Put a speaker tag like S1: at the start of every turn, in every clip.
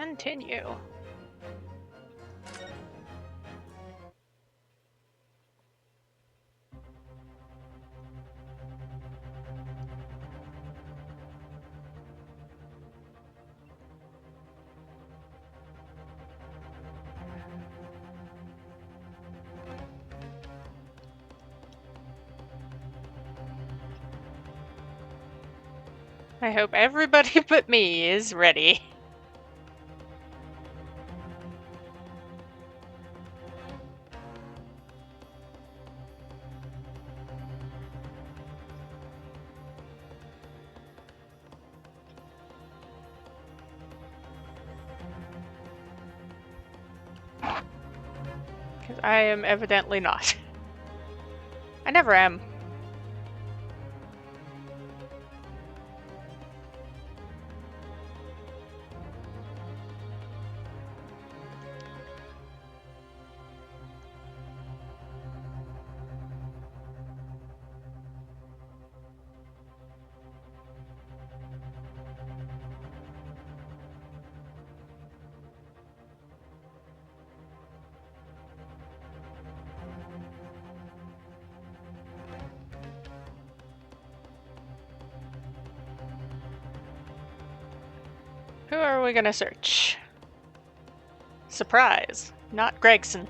S1: continue. I hope everybody but me is ready. Because I am evidently not. I never am. Who are we gonna search? Surprise, not Gregson.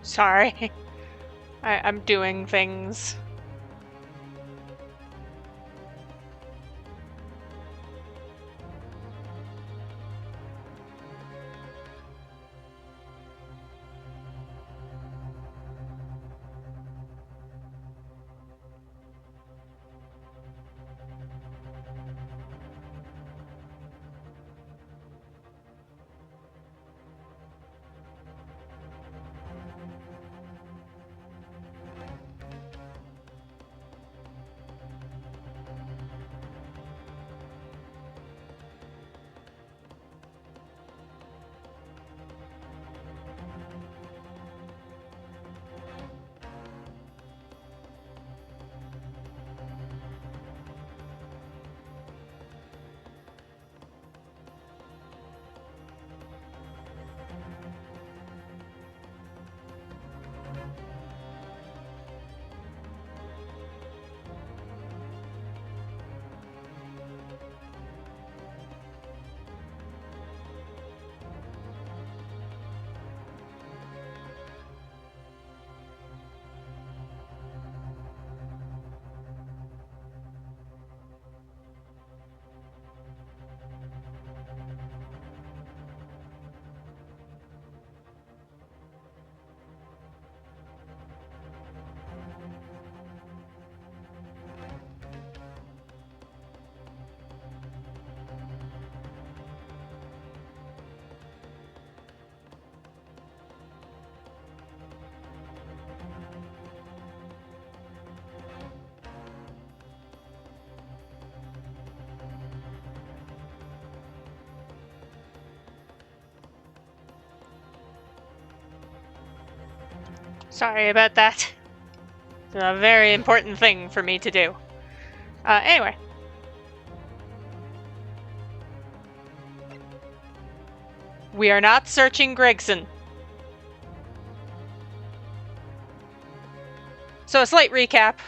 S1: Sorry. I'm doing things. Sorry about that. It's a very important thing for me to do. Anyway. We are not searching Gregson. So a slight recap.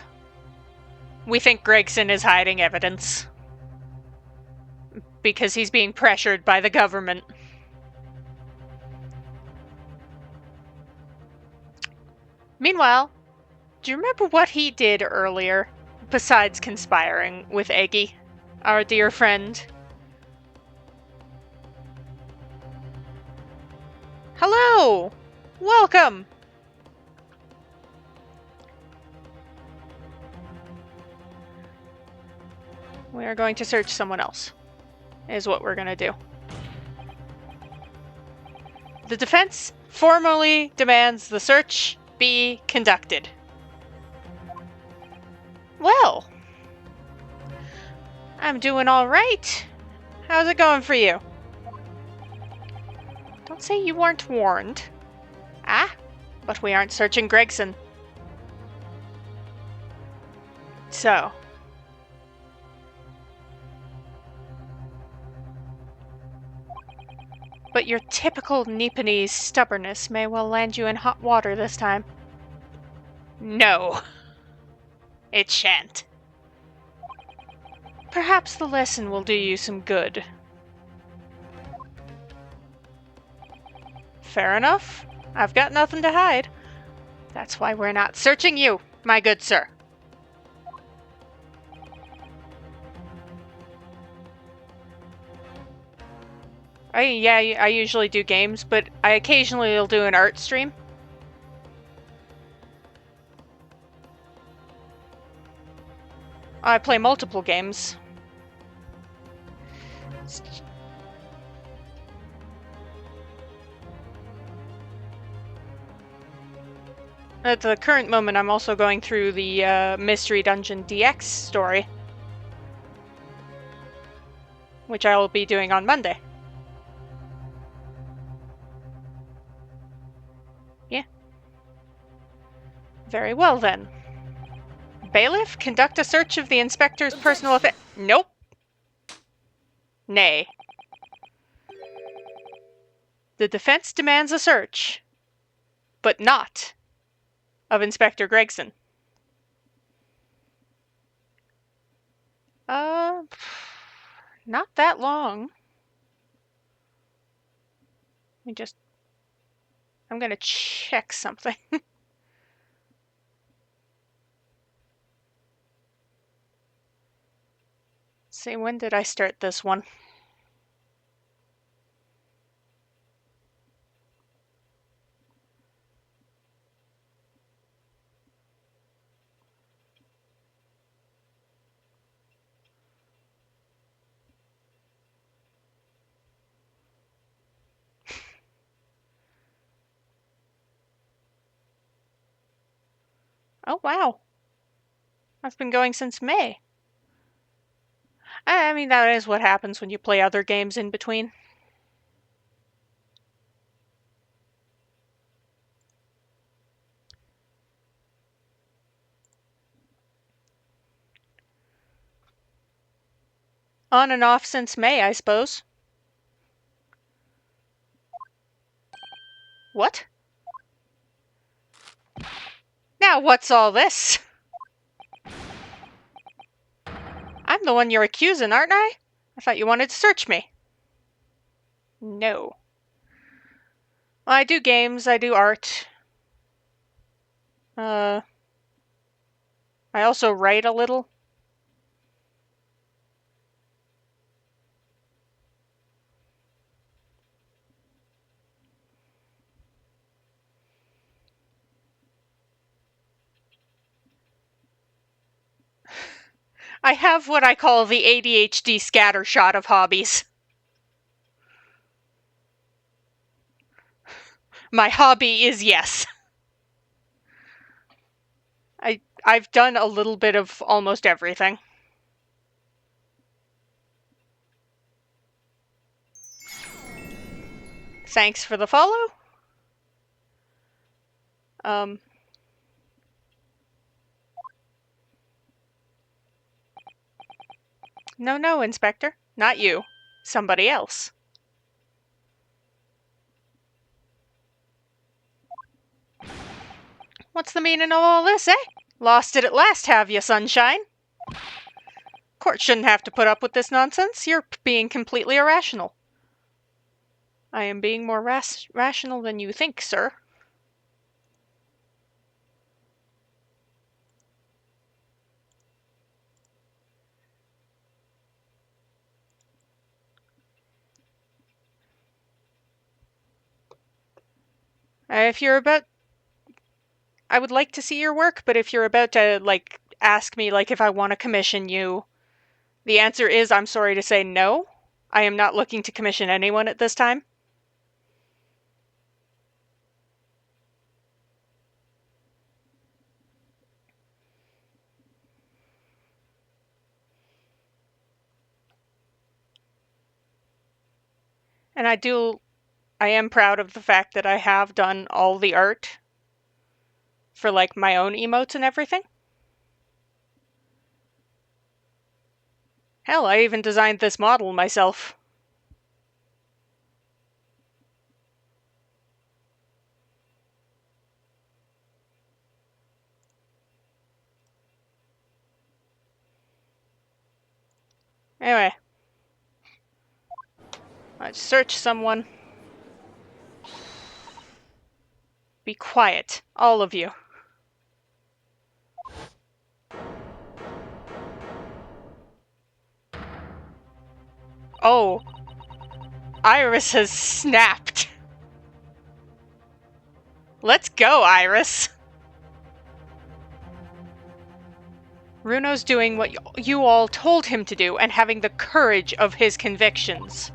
S1: We think Gregson is hiding evidence. Because he's being pressured by the government. Meanwhile, do you remember what he did earlier? Besides conspiring with Eggy, our dear friend. Hello! Welcome! We are going to search someone else, is what we're going to do. The defense formally demands the search be conducted. Well, I'm doing all right. How's it going for you? Don't say you weren't warned. Ah, but we aren't searching Gregson. So. But your typical Nipponese stubbornness may well land you in hot water this time. No. It shan't. Perhaps the lesson will do you some good. Fair enough. I've got nothing to hide. That's why we're not searching you, my good sir. I usually do games, but I occasionally will do an art stream. I play multiple games. At the current moment, I'm also going through the Mystery Dungeon DX story, which I will be doing on Monday. Yeah. Very well, then. Bailiff, conduct a search of the inspector's personal affairs. Nope. Nay. The defense demands a search, but not of Inspector Gregson. Not that long. I'm gonna check something. See, when did I start this one? Oh, wow. I've been going since May. I mean, that is what happens when you play other games in between. On and off since May, I suppose. What? Now what's all this? I'm the one you're accusing, aren't I? I thought you wanted to search me. No. Well, I do games, I do art. I also write a little. I have what I call the ADHD scattershot of hobbies. My hobby is yes. I've done a little bit of almost everything. Thanks for the follow. No, Inspector. Not you. Somebody else. What's the meaning of all this, eh? Lost it at last, have you, sunshine? Court shouldn't have to put up with this nonsense. You're being completely irrational. I am being more rational than you think, sir. If you're about... I would like to see your work, but if you're about to, like, ask me, like, if I want to commission you, the answer is, I'm sorry to say, no. I am not looking to commission anyone at this time. And I am proud of the fact that I have done all the art for, like, my own emotes and everything. Hell, I even designed this model myself. Anyway. Let's search someone. Be quiet, all of you. Oh. Iris has snapped. Let's go, Iris. Runo's doing what you all told him to do and having the courage of his convictions.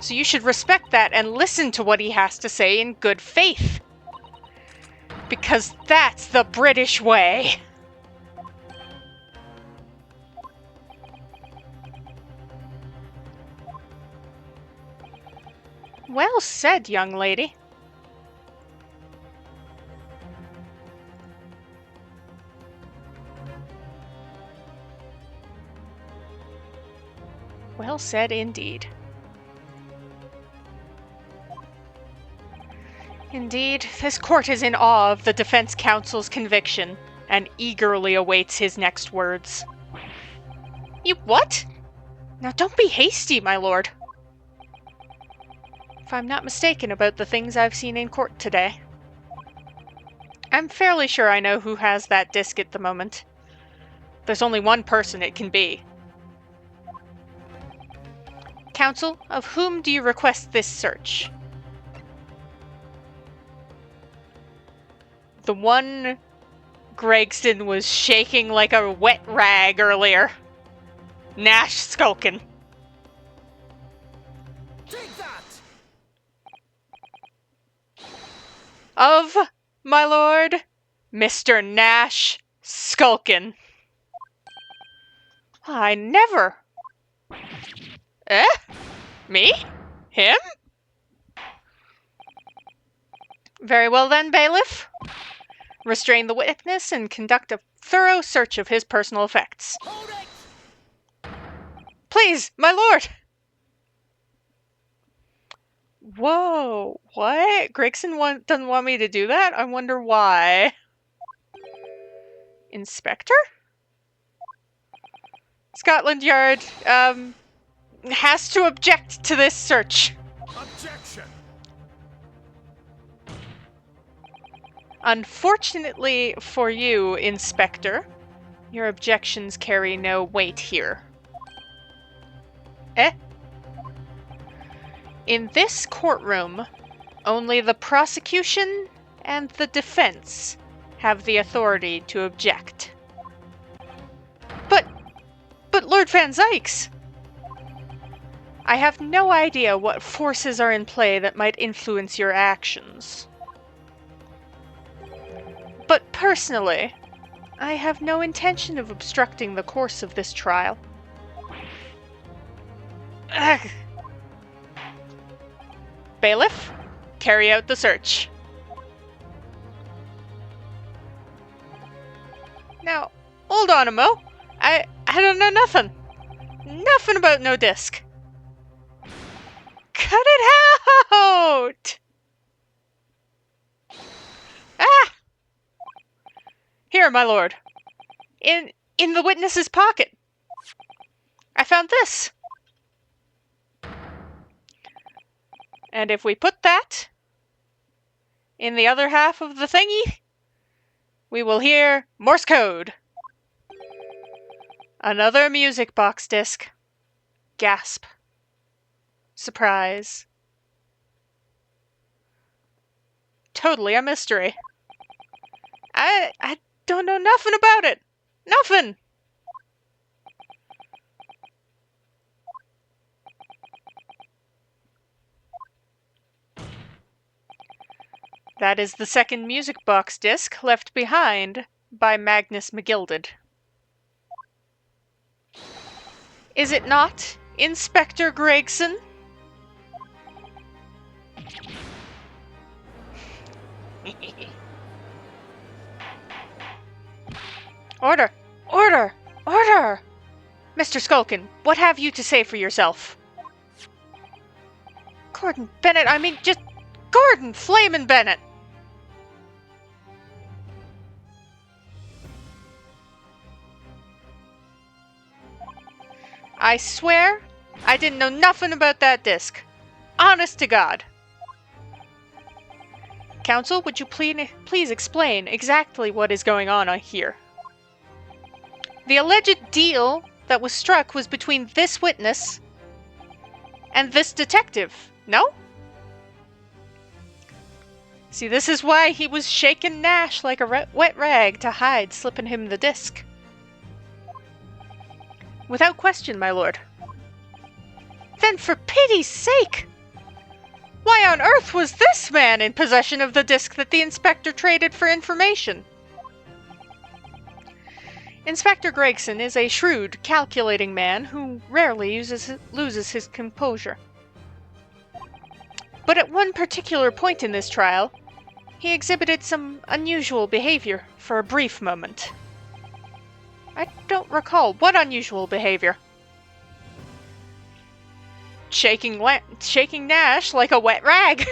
S1: So you should respect that and listen to what he has to say in good faith. Because that's the British way. Well said, young lady. Well said indeed. Indeed, this court is in awe of the defense counsel's conviction and eagerly awaits his next words. You what? Now don't be hasty, my lord. If I'm not mistaken about the things I've seen in court today, I'm fairly sure I know who has that disc at the moment. There's only one person it can be. Counsel, of whom do you request this search? The one Gregson was shaking like a wet rag earlier. Nash Skulkin.
S2: Take that!
S1: Of, my lord, Mr. Nash Skulkin. I never... Eh? Me? Him? Very well then, bailiff. Restrain the witness and conduct a thorough search of his personal effects.
S2: Hold it!
S1: Please, my lord! Whoa, what? Gregson doesn't want me to do that? I wonder why. Inspector? Scotland Yard, has to object to this search.
S2: Objection!
S1: Unfortunately for you, Inspector, your objections carry no weight here. Eh? In this courtroom, only the prosecution and the defense have the authority to object. But Lord Van Zykes! I have no idea what forces are in play that might influence your actions. But personally, I have no intention of obstructing the course of this trial. Ugh. Bailiff, carry out the search. Now, hold on a mo. I don't know nothing. nothing about no disc. Cut it out! Ah! Here, my lord. In the witness's pocket. I found this. And if we put that in the other half of the thingy, we will hear Morse code. Another music box disc. Gasp. Surprise. Totally a mystery. I don't know nothing about it. Nothing. That is the second music box disc left behind by Magnus McGilded. Is it not, Inspector Gregson? Order! Order! Order! Mr. Skulkin, what have you to say for yourself? Gordon Bennett, I mean, just Gordon Flamin' Bennett! I swear, I didn't know nothing about that disc. Honest to God. Counsel, would you please explain exactly what is going on here? The alleged deal that was struck was between this witness and this detective, no? See, this is why he was shaking Nash like a wet rag to hide slipping him the disc. Without question, my lord. Then for pity's sake! Why on earth was this man in possession of the disc that the inspector traded for information? Inspector Gregson is a shrewd, calculating man who rarely loses his composure. But at one particular point in this trial, he exhibited some unusual behavior for a brief moment. I don't recall. What unusual behavior? Shaking Nash like a wet rag.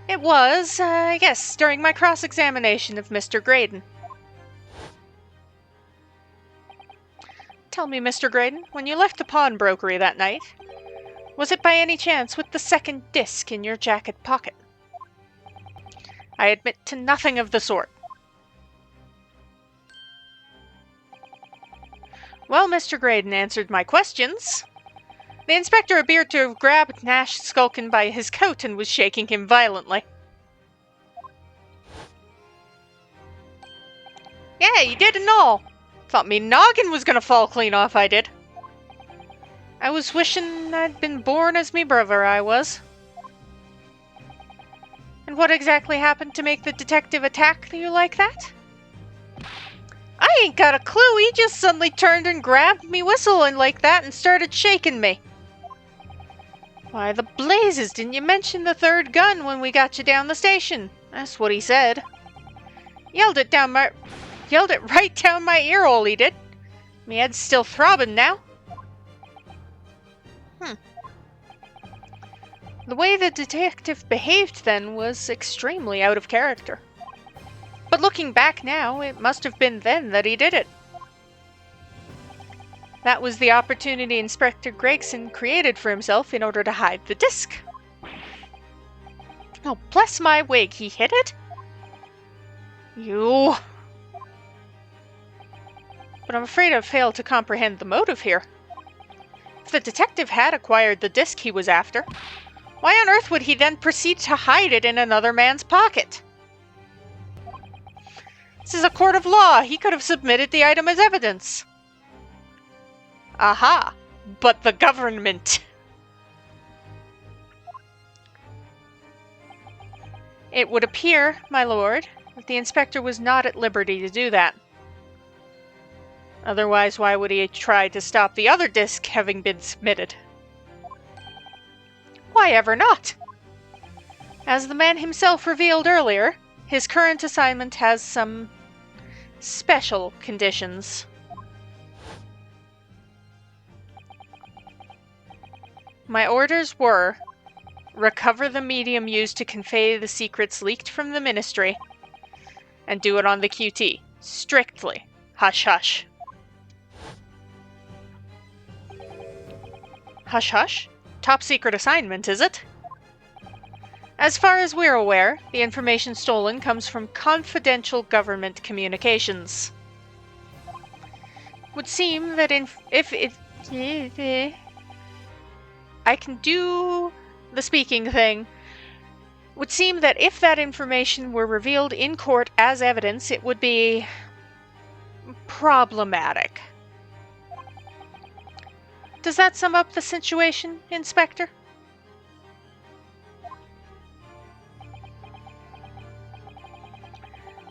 S1: It was, yes, during my cross-examination of Mr. Graydon. Tell me, Mr. Graydon, when you left the pawnbrokery that night, was it by any chance with the second disc in your jacket pocket? I admit to nothing of the sort. Well, Mr. Graydon answered my questions. The inspector appeared to have grabbed Nash Skulkin by his coat and was shaking him violently. Yeah, he did and all. Thought me noggin was gonna fall clean off, I did. I was wishing I'd been born as me brother, I was. And what exactly happened to make the detective attack you like that? I ain't got a clue, he just suddenly turned and grabbed me whistle and like that and started shaking me. Why the blazes, didn't you mention the third gun when we got you down the station? That's what he said. Yelled it right down my ear hole, he did. Me head's still throbbing now. The way the detective behaved then was extremely out of character. But looking back now, it must have been then that he did it. That was the opportunity Inspector Gregson created for himself in order to hide the disc. Oh, bless my wig, he hid it? You... But I'm afraid I've failed to comprehend the motive here. If the detective had acquired the disc he was after, why on earth would he then proceed to hide it in another man's pocket? This is a court of law. He could have submitted the item as evidence. Aha! But the government... It would appear, my lord, that the inspector was not at liberty to do that. Otherwise, why would he try to stop the other disc having been submitted? Why ever not? As the man himself revealed earlier, his current assignment has some special conditions. My orders were: recover the medium used to convey the secrets leaked from the Ministry, and do it on the QT. Strictly. Hush hush. Hush hush? Top secret assignment, is it? As far as we're aware, the information stolen comes from confidential government communications. Would seem that I can do the speaking thing. Would seem that if that information were revealed in court as evidence, it would be problematic. Does that sum up the situation, Inspector?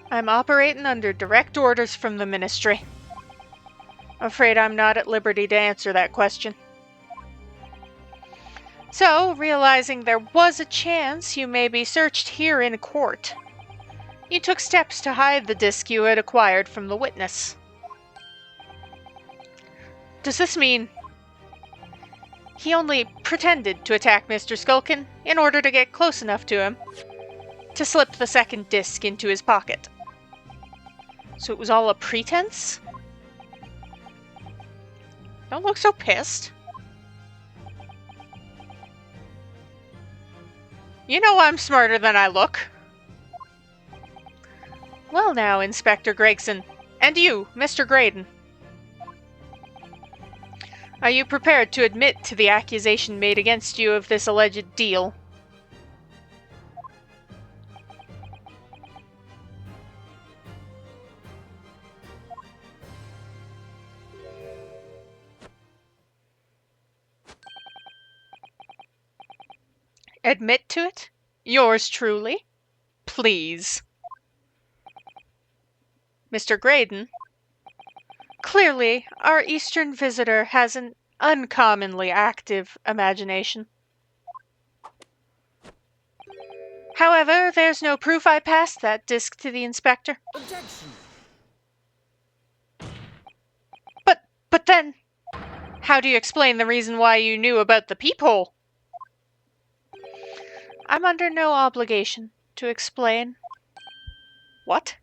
S1: I'm operating under direct orders from the Ministry. I'm afraid I'm not at liberty to answer that question. So, realizing there was a chance you may be searched here in court, you took steps to hide the disc you had acquired from the witness. Does this mean he only pretended to attack Mr. Skulkin in order to get close enough to him to slip the second disc into his pocket? So it was all a pretense? Don't look so pissed. You know I'm smarter than I look. Well now, Inspector Gregson, and you, Mr. Graydon. Are you prepared to admit to the accusation made against you of this alleged deal? Admit to it? Yours truly? Please. Mr. Graydon? Clearly, our Eastern visitor has an uncommonly active imagination. However, there's no proof I passed that disc to the Inspector.
S2: Objection!
S1: But then, how do you explain the reason why you knew about the peephole? I'm under no obligation to explain. What?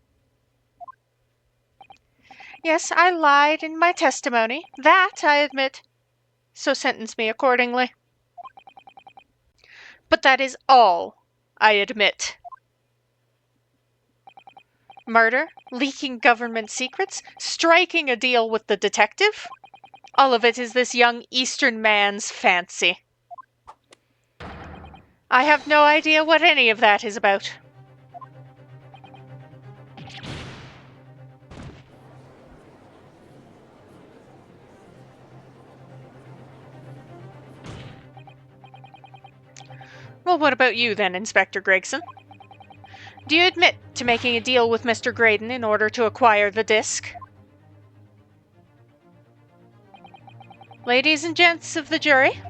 S1: Yes, I lied in my testimony. That I admit. So sentence me accordingly. But that is all I admit. Murder, leaking government secrets, striking a deal with the detective? All of it is this young Eastern man's fancy. I have no idea what any of that is about. Well, what about you then, Inspector Gregson? Do you admit to making a deal with Mr. Graydon in order to acquire the disc? Ladies and gents of the jury,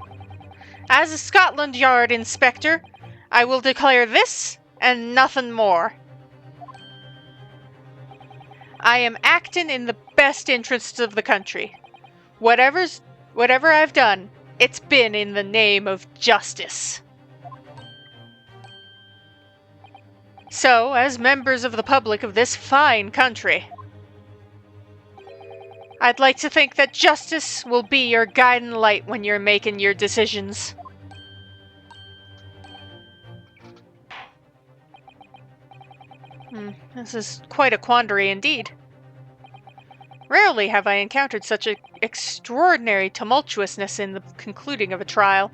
S1: as a Scotland Yard inspector, I will declare this and nothing more. I am acting in the best interests of the country. Whatever I've done, it's been in the name of justice. So, as members of the public of this fine country, I'd like to think that justice will be your guiding light when you're making your decisions. This is quite a quandary indeed. Rarely have I encountered such extraordinary tumultuousness in the concluding of a trial.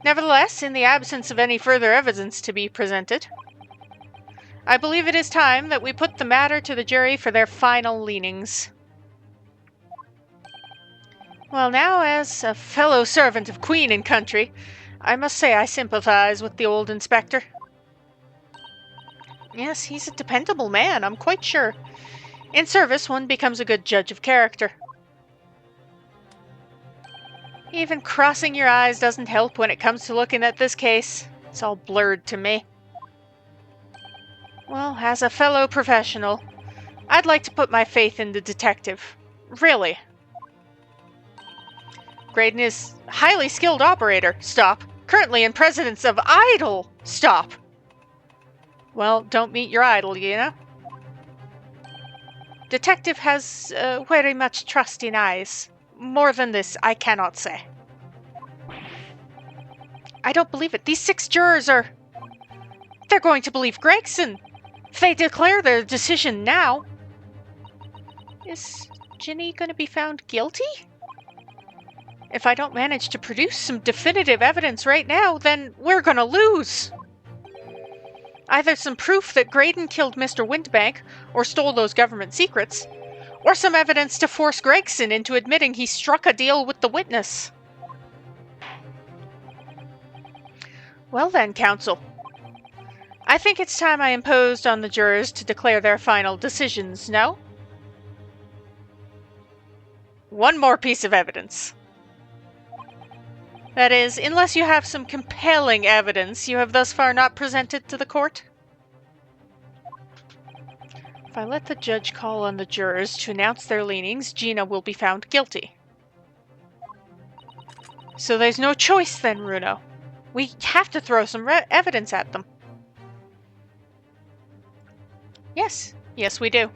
S1: Nevertheless, in the absence of any further evidence to be presented, I believe it is time that we put the matter to the jury for their final leanings. Well now, as a fellow servant of Queen and country, I must say I sympathize with the old inspector. Yes, he's a dependable man, I'm quite sure. In service, one becomes a good judge of character. Even crossing your eyes doesn't help when it comes to looking at this case. It's all blurred to me. Well, as a fellow professional, I'd like to put my faith in the detective. Really. Graydon is a highly skilled operator. Stop. Currently in presence of idol. Stop. Well, don't meet your idol, Gina. Detective has very much trusting eyes. More than this, I cannot say. I don't believe it. These 6 jurors are... They're going to believe Gregson. If they declare their decision now... Is Ginny going to be found guilty? If I don't manage to produce some definitive evidence right now, then we're going to lose. Either some proof that Graydon killed Mr. Windbank or stole those government secrets, or some evidence to force Gregson into admitting he struck a deal with the witness. Well then, counsel. I think it's time I imposed on the jurors to declare their final decisions, no? One more piece of evidence. That is, unless you have some compelling evidence you have thus far not presented to the court. If I let the judge call on the jurors to announce their leanings, Gina will be found guilty. So there's no choice then, Runo. We have to throw some evidence at them. Yes. Yes, we do.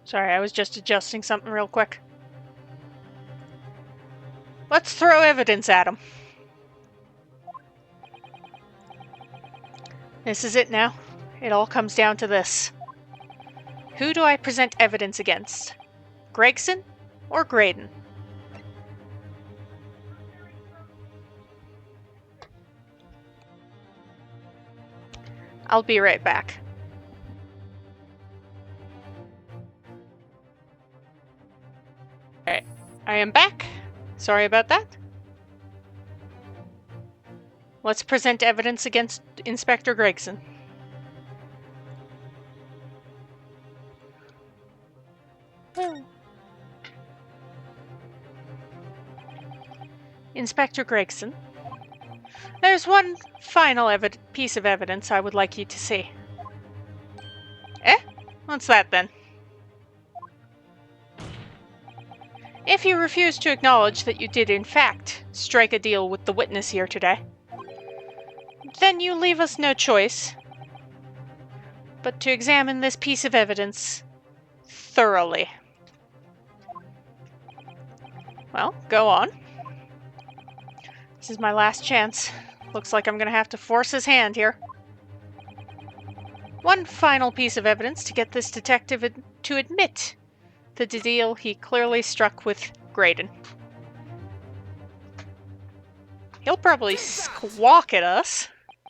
S1: Sorry, I was just adjusting something real quick. Let's throw evidence at him. This is it now. It all comes down to this. Who do I present evidence against? Gregson or Graydon? I'll be right back. Alright, I am back. Sorry about that. Let's present evidence against Inspector Gregson. Inspector Gregson, there's one final piece of evidence I would like you to see. Eh? What's that then? If you refuse to acknowledge that you did in fact strike a deal with the witness here today, then you leave us no choice but to examine this piece of evidence thoroughly. Well, go on. This is my last chance. Looks like I'm gonna have to force his hand here. One final piece of evidence to get this detective to admit the deal he clearly struck with Graydon. He'll probably squawk at us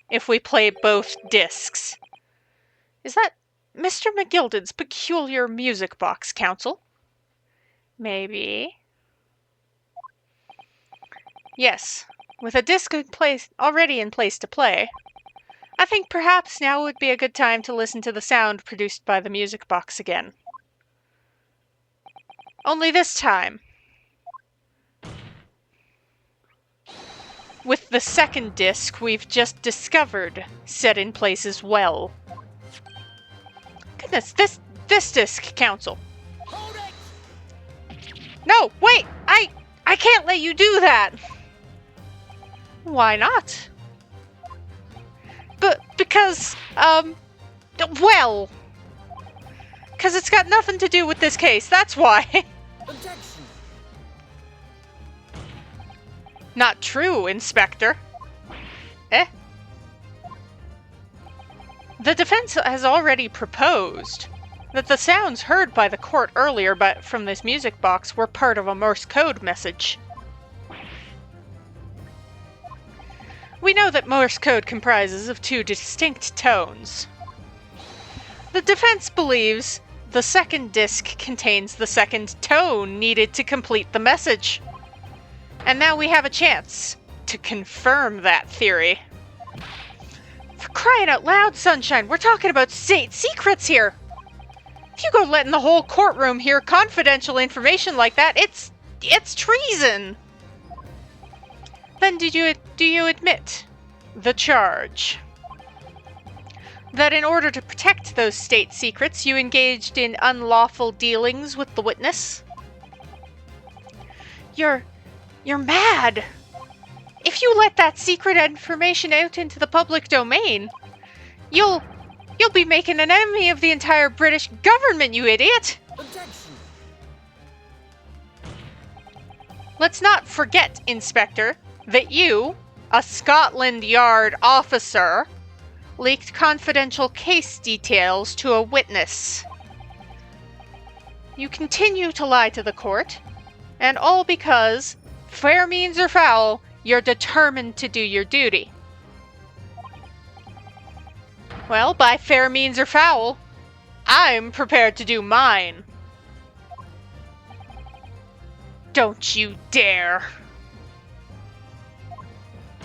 S1: if we play both discs. Is that Mr. McGilden's peculiar music box, counsel? Maybe. Yes, with a disc already in place to play, I think perhaps now would be a good time to listen to the sound produced by the music box again. Only this time, with the second disc we've just discovered set in place as well. Goodness, this disc, counsel.
S2: Hold it!
S1: No, wait! I can't let you do that! Why not? Because it's got nothing to do with this case, that's why.
S2: Objection!
S1: Not true, Inspector. Eh? The defense has already proposed that the sounds heard by the court earlier from this music box were part of a Morse code message. We know that Morse code comprises of 2 distinct tones. The defense believes the second disc contains the second tone needed to complete the message. And now we have a chance to confirm that theory. For crying out loud, Sunshine, we're talking about state secrets here! If you go letting the whole courtroom hear confidential information like that, it's treason! Then do you admit the charge? That in order to protect those state secrets, you engaged in unlawful dealings with the witness? You're mad! If you let that secret information out into the public domain, you'll be making an enemy of the entire British government, you idiot!
S2: Objection!
S1: Let's not forget, Inspector, that you, a Scotland Yard officer, leaked confidential case details to a witness. You continue to lie to the court, and all because, fair means or foul, you're determined to do your duty. Well, by fair means or foul, I'm prepared to do mine. Don't you dare.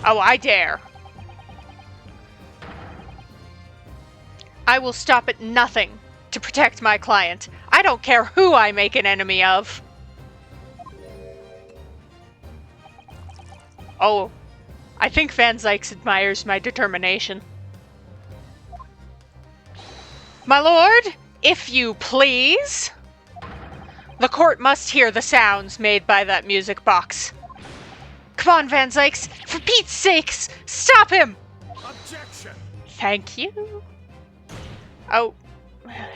S1: Oh, I dare. I will stop at nothing to protect my client. I don't care who I make an enemy of. Oh, I think Van Zykes admires my determination. My lord, if you please. The court must hear the sounds made by that music box. Come on, Van Zykes, for Pete's sakes, stop him!
S2: Objection!
S1: Thank you. Oh,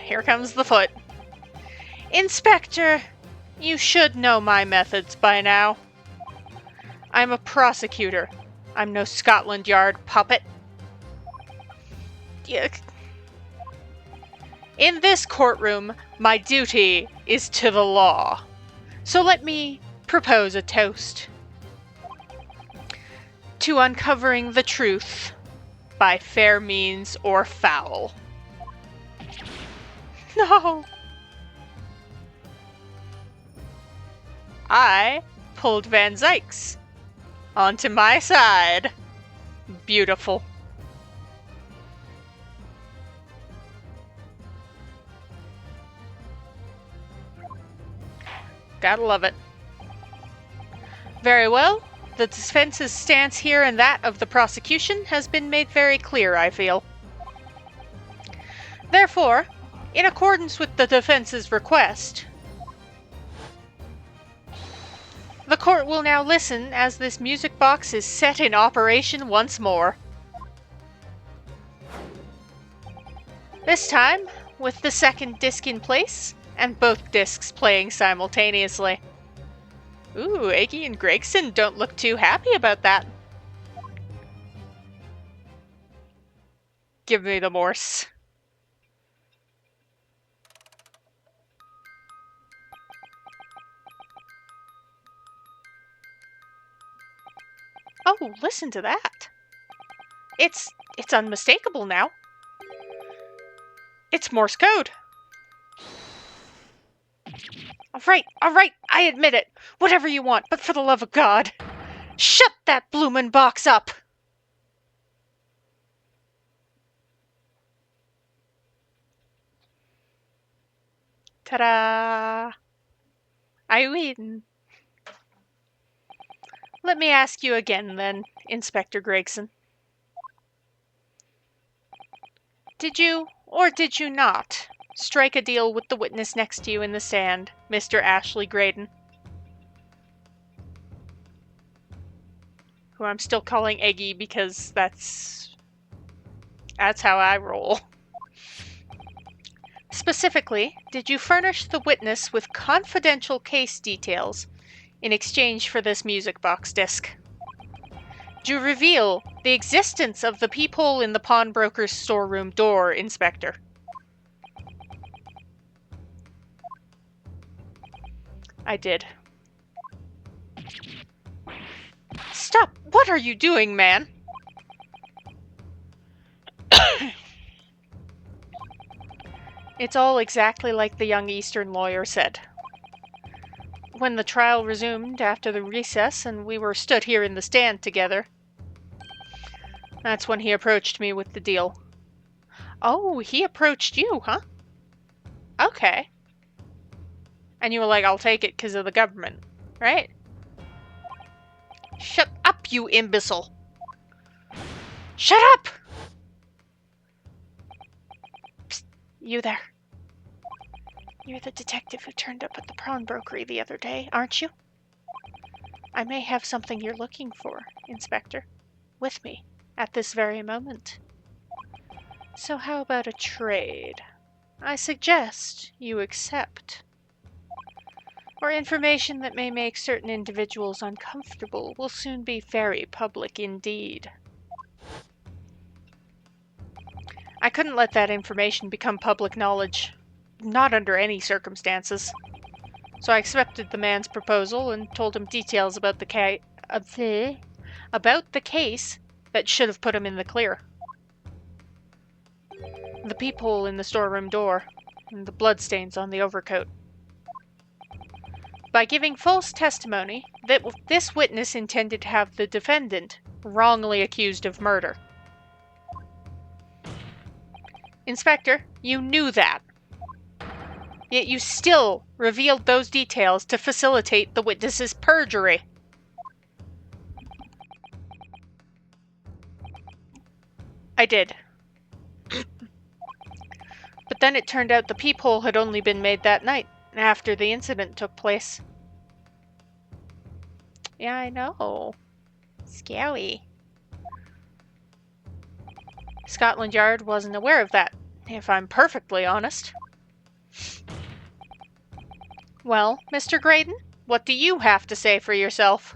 S1: here comes the foot. Inspector, you should know my methods by now. I'm a prosecutor. I'm no Scotland Yard puppet. In this courtroom, my duty is to the law. So let me propose a toast. To uncovering the truth by fair means or foul. No! I pulled Van Zykes onto my side. Beautiful. Gotta love it. Very well. The defense's stance here and that of the prosecution has been made very clear, I feel. Therefore, in accordance with the defense's request, the court will now listen as this music box is set in operation once more. This time, with the second disc in place, and both discs playing simultaneously. Ooh, Iggy and Gregson don't look too happy about that. Give me the Morse. Oh, listen to that. It's unmistakable now. It's Morse code. All right, I admit it. Whatever you want, but for the love of God, shut that bloomin' box up! Ta-da! I win. Let me ask you again then, Inspector Gregson. Did you, or did you not, strike a deal with the witness next to you in the sand, Mr. Ashley Graydon? who I'm still calling Eggy because that's how I roll. Specifically, did you furnish the witness with confidential case details in exchange for this music box disc? Did you reveal the existence of the peephole in the pawnbroker's storeroom door, Inspector? I did. Stop! What are you doing, man? It's all exactly like the young Eastern lawyer said. When the trial resumed after the recess and we were stood here in the stand together, that's when he approached me with the deal. Oh, he approached you, huh? Okay. And you were like, I'll take it because of the government, right? Shut up, you imbecile! Shut up! Psst, you there. You're the detective who turned up at the pawnbrokery the other day, aren't you? I may have something you're looking for, Inspector, with me at this very moment. So how about a trade? I suggest you accept. Or information that may make certain individuals uncomfortable will soon be very public indeed. I couldn't let that information become public knowledge. Not under any circumstances. So I accepted the man's proposal and told him details about the case that should have put him in the clear. The peephole in the storeroom door, and the bloodstains on the overcoat. By giving false testimony, this witness intended to have the defendant wrongly accused of murder. Inspector, you knew that. Yet you still revealed those details to facilitate the witness's perjury. I did. But then it turned out the peephole had only been made that night, after the incident took place. Yeah, I know. Scary. Scotland Yard wasn't aware of that, if I'm perfectly honest. Well, Mr. Graydon, what do you have to say for yourself?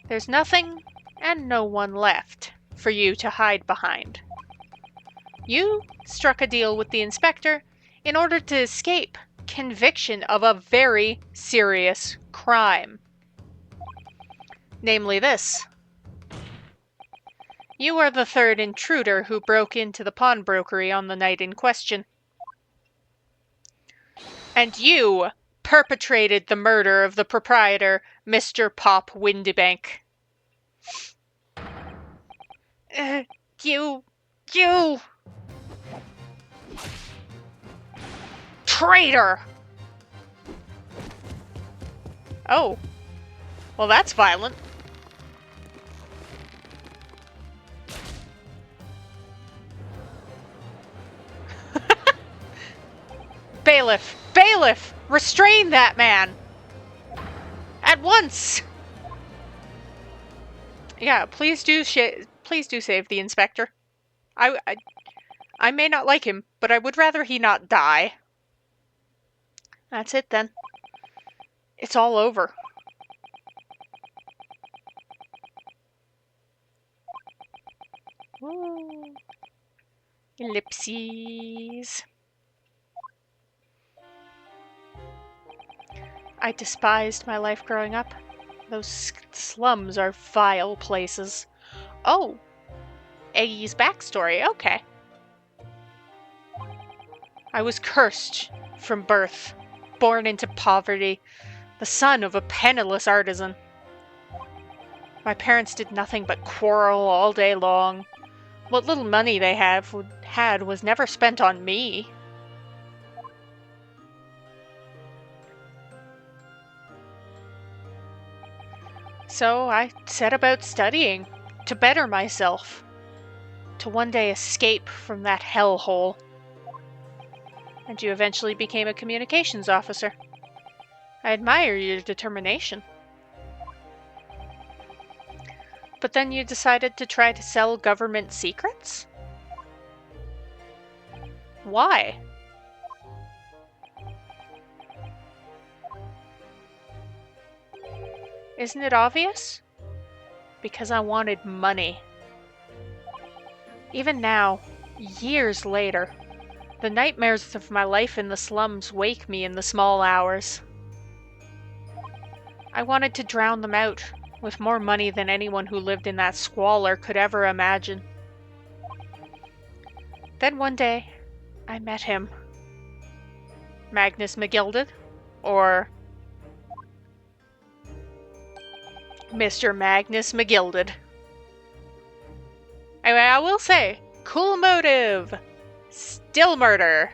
S1: There's nothing and no one left for you to hide behind. You struck a deal with the inspector in order to escape conviction of a very serious crime. Namely this. You are the third intruder who broke into the pawnbrokery on the night in question. And you perpetrated the murder of the proprietor, Mr. Pop Windibank. You... Traitor! Oh. Well, that's violent. Bailiff! Bailiff! Restrain that man! At once! Yeah, please do save the inspector. I may not like him, but I would rather he not die. That's it then. It's all over. Ooh. Ellipses. I despised my life growing up. Those slums are vile places. Oh, Eggy's backstory, okay. I was cursed from birth, born into poverty, the son of a penniless artisan. My parents did nothing but quarrel all day long. What little money they had was never spent on me. So I set about studying to better myself, to one day escape from that hellhole. And you eventually became a communications officer. I admire your determination. But then you decided to try to sell government secrets? Why? Isn't it obvious? Because I wanted money. Even now, years later, the nightmares of my life in the slums wake me in the small hours. I wanted to drown them out, with more money than anyone who lived in that squalor could ever imagine. Then one day, I met him. Magnus McGilded, or Mr. Magnus McGilded. Anyway, I will say, cool motive, still murder.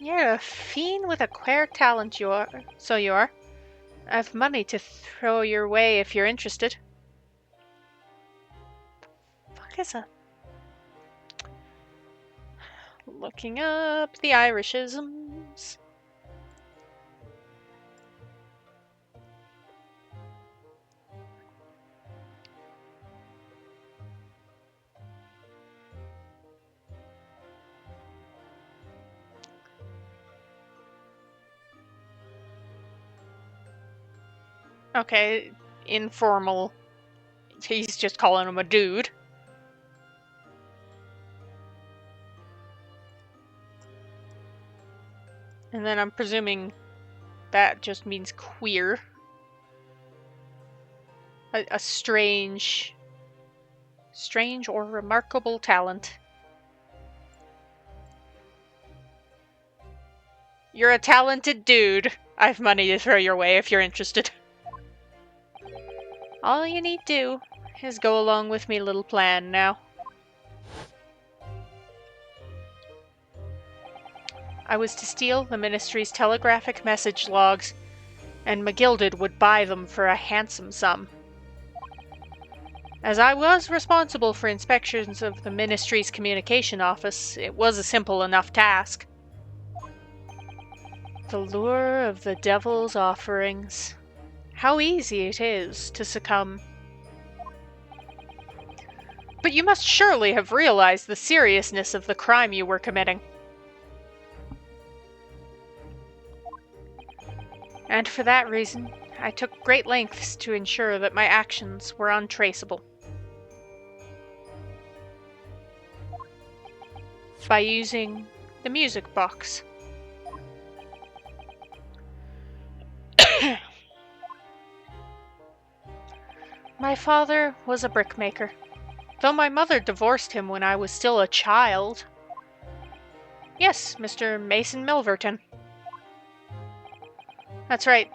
S1: You're a fiend with a queer talent, you are. So you are. I've money to throw your way if you're interested. Fuck is that? Looking up the Irishisms. Okay, informal. He's just calling him a dude. And then I'm presuming that just means queer. A strange or remarkable talent. You're a talented dude. I've money to throw your way if you're interested. All you need do is go along with me little plan now. I was to steal the ministry's telegraphic message logs, and McGilded would buy them for a handsome sum. As I was responsible for inspections of the ministry's communication office, it was a simple enough task. The lure of the devil's offerings. How easy it is to succumb. But you must surely have realized the seriousness of the crime you were committing. And for that reason, I took great lengths to ensure that my actions were untraceable. By using the music box. My father was a brickmaker, though my mother divorced him when I was still a child. Yes, Mr. Mason Milverton. That's right.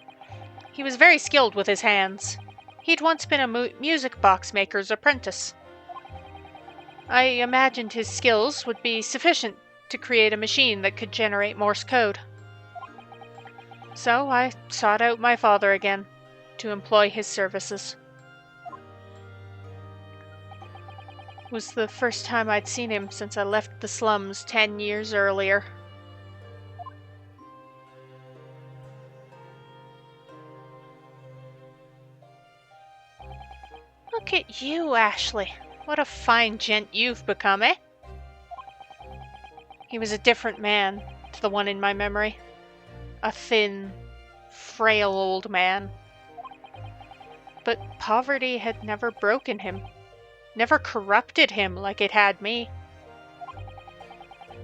S1: He was very skilled with his hands. He'd once been a music box maker's apprentice. I imagined his skills would be sufficient to create a machine that could generate Morse code. So I sought out my father again, to employ his services. It was the first time I'd seen him since I left the slums 10 years earlier. Look at you, Ashley. What a fine gent you've become, eh? He was a different man to the one in my memory. A thin, frail old man. But poverty had never broken him, never corrupted him like it had me.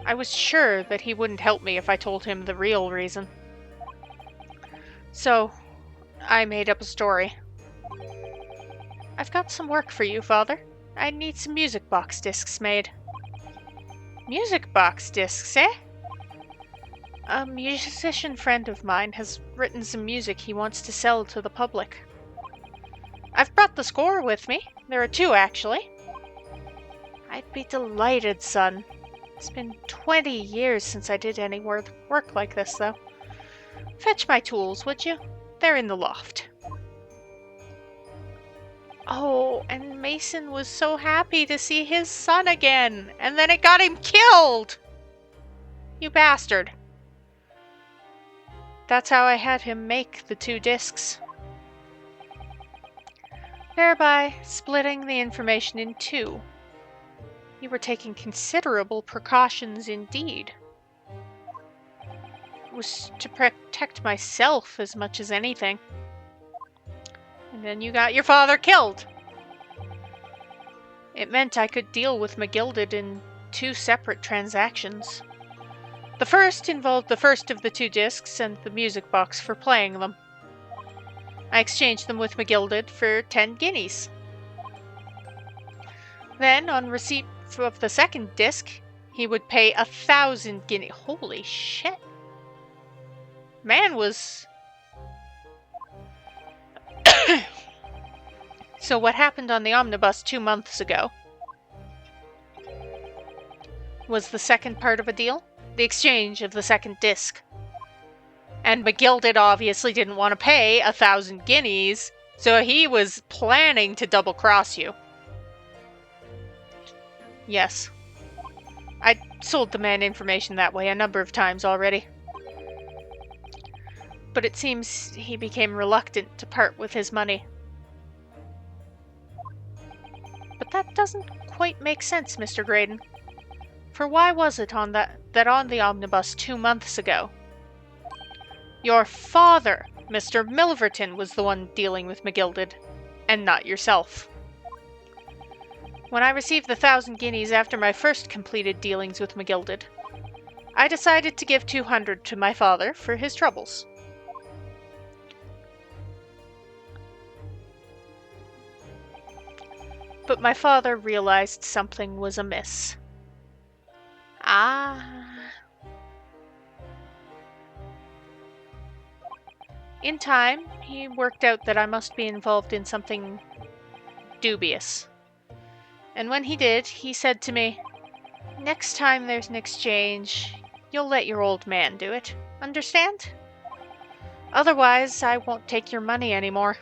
S1: I was sure that he wouldn't help me if I told him the real reason. So, I made up a story. I've got some work for you, Father. I need some music box discs made. Music box discs, eh? A musician friend of mine has written some music he wants to sell to the public. I've brought the score with me. There are 2, actually. I'd be delighted, son. It's been 20 years since I did any work like this, though. Fetch my tools, would you? They're in the loft. Oh, and Mason was so happy to see his son again, and then it got him killed! You bastard. That's how I had him make the 2 discs. Thereby splitting the information in 2. You were taking considerable precautions indeed. It was to protect myself as much as anything. And then you got your father killed. It meant I could deal with McGilded in 2 separate transactions. The first involved the first of the 2 discs and the music box for playing them. I exchanged them with McGilded for 10 guineas. Then, on receipt of the second disc, he would pay 1,000 guineas. Holy shit. Man was... So what happened on the omnibus 2 months ago was the second part of a deal? The exchange of the second disc. And McGilded obviously didn't want to pay 1,000 guineas, so he was planning to double-cross you. Yes. I sold the man information that way a number of times already. But it seems he became reluctant to part with his money. But that doesn't quite make sense, Mr. Graydon. For why was it that on the omnibus 2 months ago, your father, Mr. Milverton, was the one dealing with McGilded, and not yourself? When I received the 1,000 guineas after my first completed dealings with McGilded, I decided to give 200 to my father for his troubles. But my father realized something was amiss. In time, he worked out that I must be involved in something dubious. And when he did, he said to me, "Next time there's an exchange, you'll let your old man do it. Understand? Otherwise, I won't take your money anymore."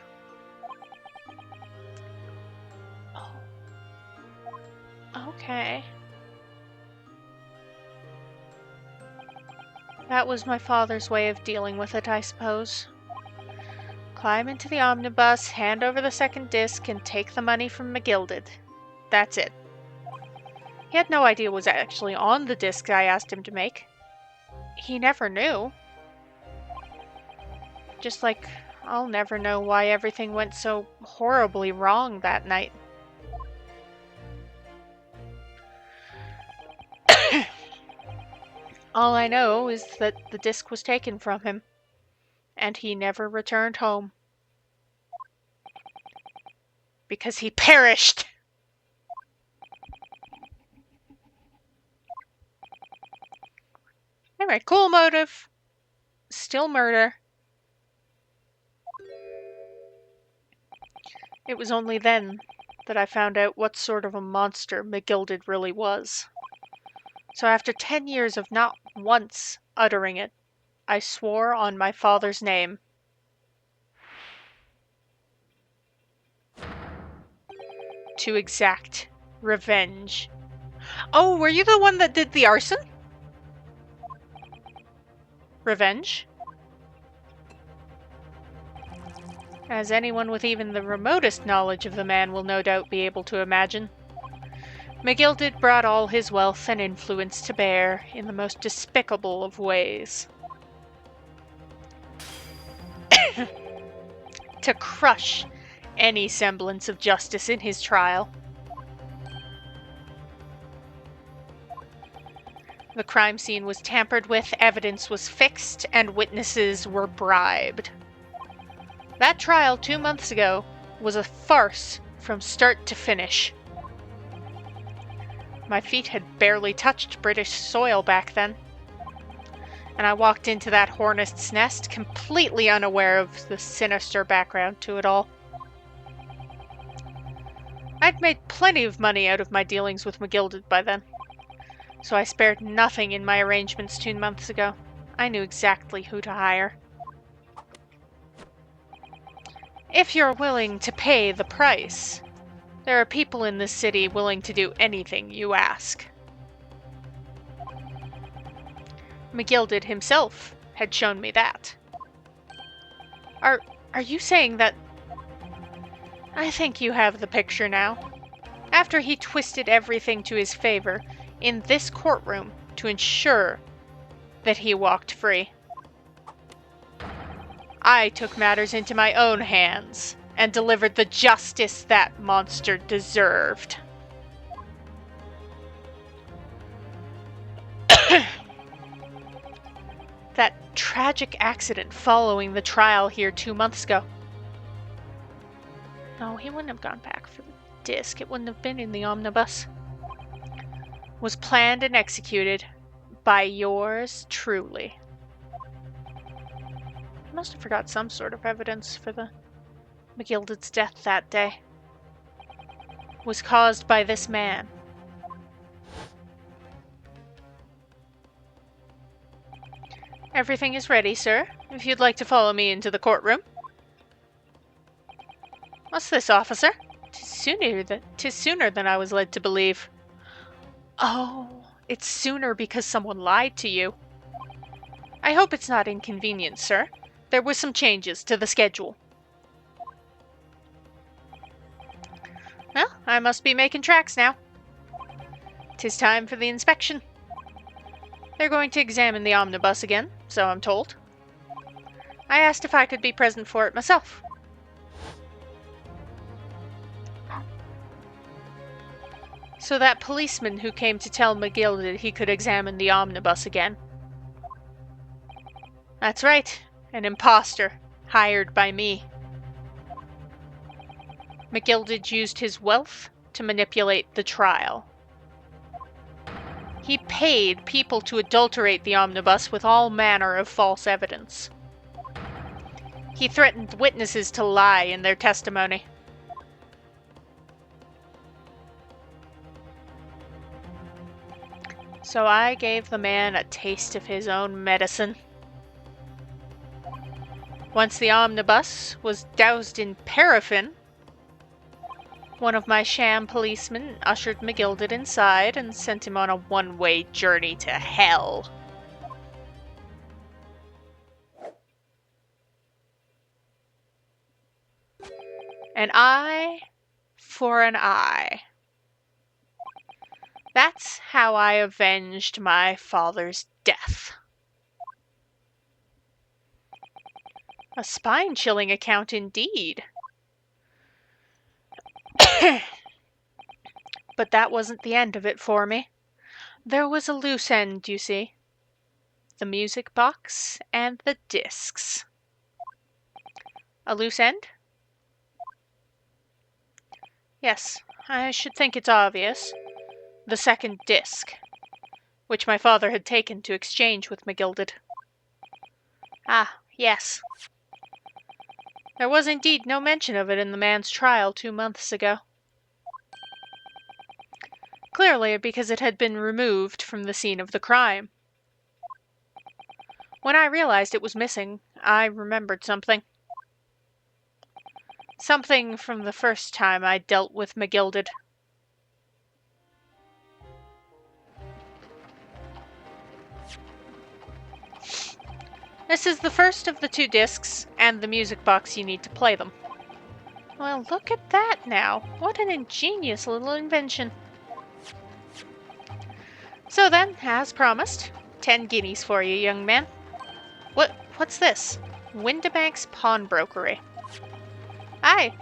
S1: Oh. Okay. That was my father's way of dealing with it, I suppose. Climb into the omnibus, hand over the second disc, and take the money from McGilded. That's it. He had no idea what was actually on the disc I asked him to make. He never knew. Just like I'll never know why everything went so horribly wrong that night. All I know is that the disc was taken from him, and he never returned home. Because he perished! Anyway, cool motive. Still murder. It was only then that I found out what sort of a monster McGilded really was. So after 10 years of not once uttering it, I swore on my father's name. To exact revenge. Oh, were you the one that did the arson? Revenge? As anyone with even the remotest knowledge of the man will no doubt be able to imagine, McGilded brought all his wealth and influence to bear in the most despicable of ways. To crush any semblance of justice in his trial. The crime scene was tampered with, evidence was fixed, and witnesses were bribed. That trial 2 months ago was a farce from start to finish. My feet had barely touched British soil back then, and I walked into that hornet's nest completely unaware of the sinister background to it all. I'd made plenty of money out of my dealings with McGilded by then, so I spared nothing in my arrangements 2 months ago. I knew exactly who to hire. If you're willing to pay the price, there are people in this city willing to do anything you ask. McGilded himself had shown me that. Are you saying that... I think you have the picture now. After he twisted everything to his favor in this courtroom to ensure that he walked free, I took matters into my own hands and delivered the justice that monster deserved. That tragic accident following the trial here 2 months ago. No, he wouldn't have gone back for the disc. It wouldn't have been in the omnibus. Was planned and executed by yours truly. He must have forgot some sort of evidence for the McGilded's death that day. Was caused by this man. Everything is ready, sir, if you'd like to follow me into the courtroom. What's this, officer? 'Tis sooner than I was led to believe. Oh, it's sooner because someone lied to you. I hope it's not inconvenient, sir. There were some changes to the schedule. Well, I must be making tracks now. 'Tis time for the inspection. They're going to examine the omnibus again, so I'm told. I asked if I could be present for it myself. So that policeman who came to tell McGilded he could examine the omnibus again. That's right, an imposter, hired by me. McGilded used his wealth to manipulate the trial. He paid people to adulterate the omnibus with all manner of false evidence. He threatened witnesses to lie in their testimony. So I gave the man a taste of his own medicine. Once the omnibus was doused in paraffin, one of my sham policemen ushered McGilded inside and sent him on a one-way journey to hell. An eye for an eye. That's how I avenged my father's death. A spine-chilling account indeed. But that wasn't the end of it for me. There was a loose end, you see. The music box and the discs. A loose end? Yes, I should think it's obvious. The second disc, which my father had taken to exchange with McGilded. Ah, yes. There was indeed no mention of it in the man's trial 2 months ago. Clearly because it had been removed from the scene of the crime. When I realized it was missing, I remembered something. Something from the first time I dealt with McGilded. This is the first of the 2 discs, and the music box you need to play them. Well, look at that now. What an ingenious little invention. So then, as promised, 10 guineas for you, young man. What's this? Windibank's Pawnbrokery. Aye,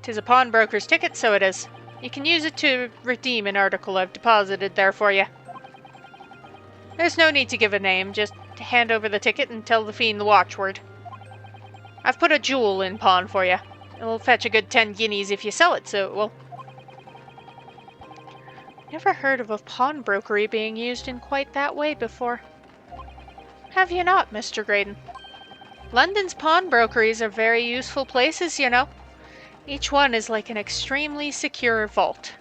S1: 'tis a pawnbroker's ticket, so it is. You can use it to redeem an article I've deposited there for you. There's no need to give a name, just hand over the ticket and tell the fiend the watchword. I've put a jewel in pawn for you. It'll fetch a good 10 guineas if you sell it, so it will. Never heard of a pawnbrokery being used in quite that way before. Have you not, Mr. Graydon? London's pawnbrokeries are very useful places, you know. Each one is like an extremely secure vault.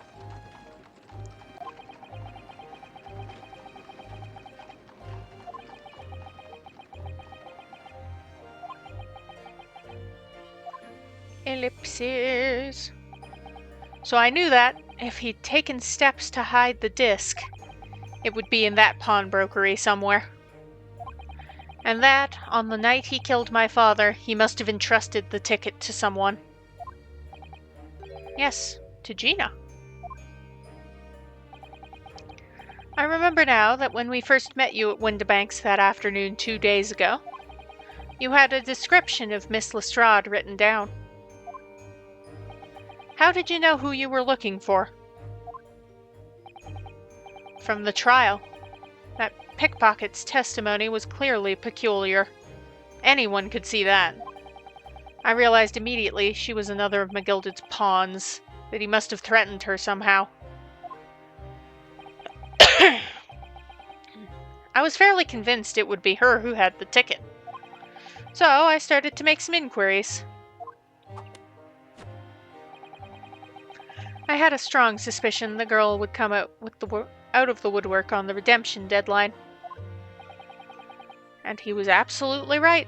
S1: Ellipses. So I knew that, if he'd taken steps to hide the disc, it would be in that pawnbrokery somewhere. And that, on the night he killed my father, he must have entrusted the ticket to someone. Yes, to Gina. I remember now that when we first met you at Windibanks that afternoon 2 days ago, you had a description of Miss Lestrade written down. How did you know who you were looking for? From the trial. That pickpocket's testimony was clearly peculiar. Anyone could see that. I realized immediately she was another of McGilded's pawns, that he must have threatened her somehow. I was fairly convinced it would be her who had the ticket. So I started to make some inquiries. I had a strong suspicion the girl would come out of the woodwork on the redemption deadline. And he was absolutely right.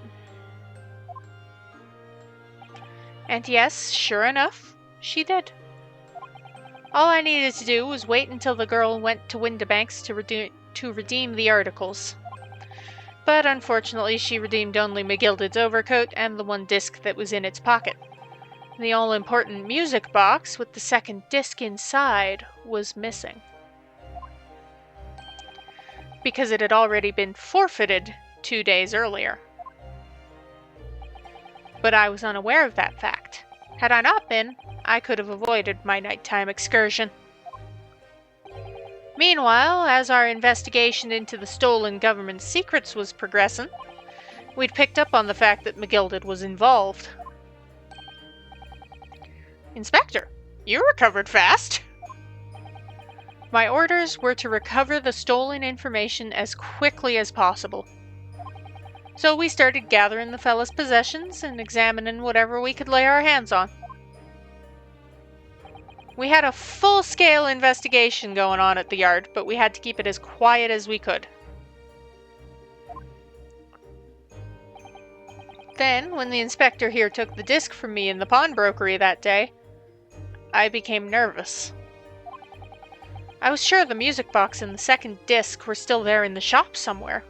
S1: And yes, sure enough, she did. All I needed to do was wait until the girl went to Windibanks to redeem the articles. But unfortunately, she redeemed only McGilded's overcoat and the one disc that was in its pocket. The all-important music box with the second disc inside was missing. Because it had already been forfeited 2 days earlier. But I was unaware of that fact. Had I not been, I could have avoided my nighttime excursion. Meanwhile, as our investigation into the stolen government secrets was progressing, we'd picked up on the fact that McGilded was involved. Inspector, you recovered fast. My orders were to recover the stolen information as quickly as possible. So we started gathering the fella's possessions and examining whatever we could lay our hands on. We had a full-scale investigation going on at the yard, but we had to keep it as quiet as we could. Then, when the inspector here took the disc from me in the pawnbrokery that day, I became nervous. I was sure the music box and the second disc were still there in the shop somewhere.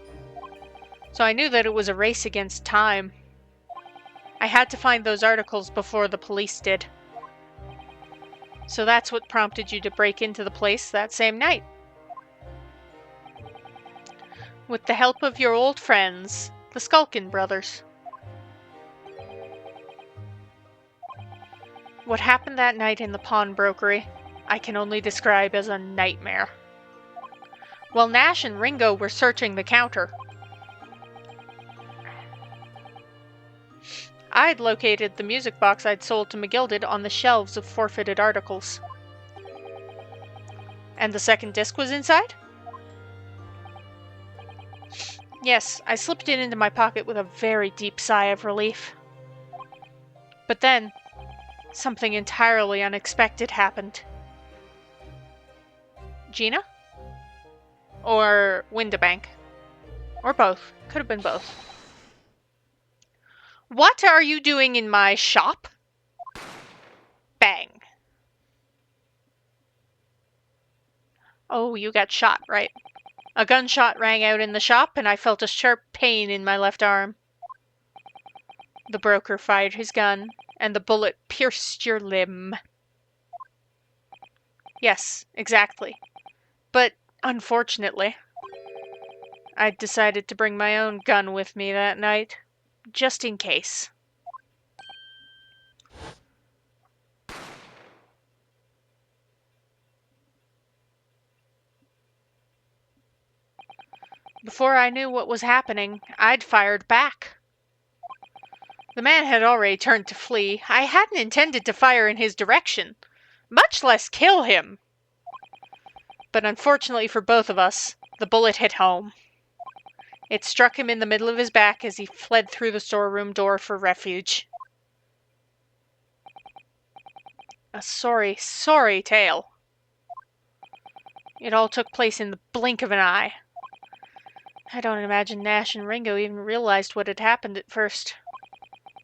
S1: So I knew that it was a race against time. I had to find those articles before the police did. So that's what prompted you to break into the place that same night. With the help of your old friends, the Skulkin brothers. What happened that night in the pawnbrokery, I can only describe as a nightmare. While Nash and Ringo were searching the counter, I'd located the music box I'd sold to McGilded on the shelves of forfeited articles. And the second disc was inside? Yes, I slipped it into my pocket with a very deep sigh of relief. But then, something entirely unexpected happened. Gina? Or Windibank? Or both. Could have been both. What are you doing in my shop? Bang. Oh, you got shot, right? A gunshot rang out in the shop, and I felt a sharp pain in my left arm. The broker fired his gun, and the bullet pierced your limb. Yes, exactly. But, unfortunately, I'd decided to bring my own gun with me that night, just in case. Before I knew what was happening, I'd fired back. The man had already turned to flee. I hadn't intended to fire in his direction, much less kill him. But unfortunately for both of us, the bullet hit home. It struck him in the middle of his back as he fled through the storeroom door for refuge. A sorry, sorry tale. It all took place in the blink of an eye. I don't imagine Nash and Ringo even realized what had happened at first.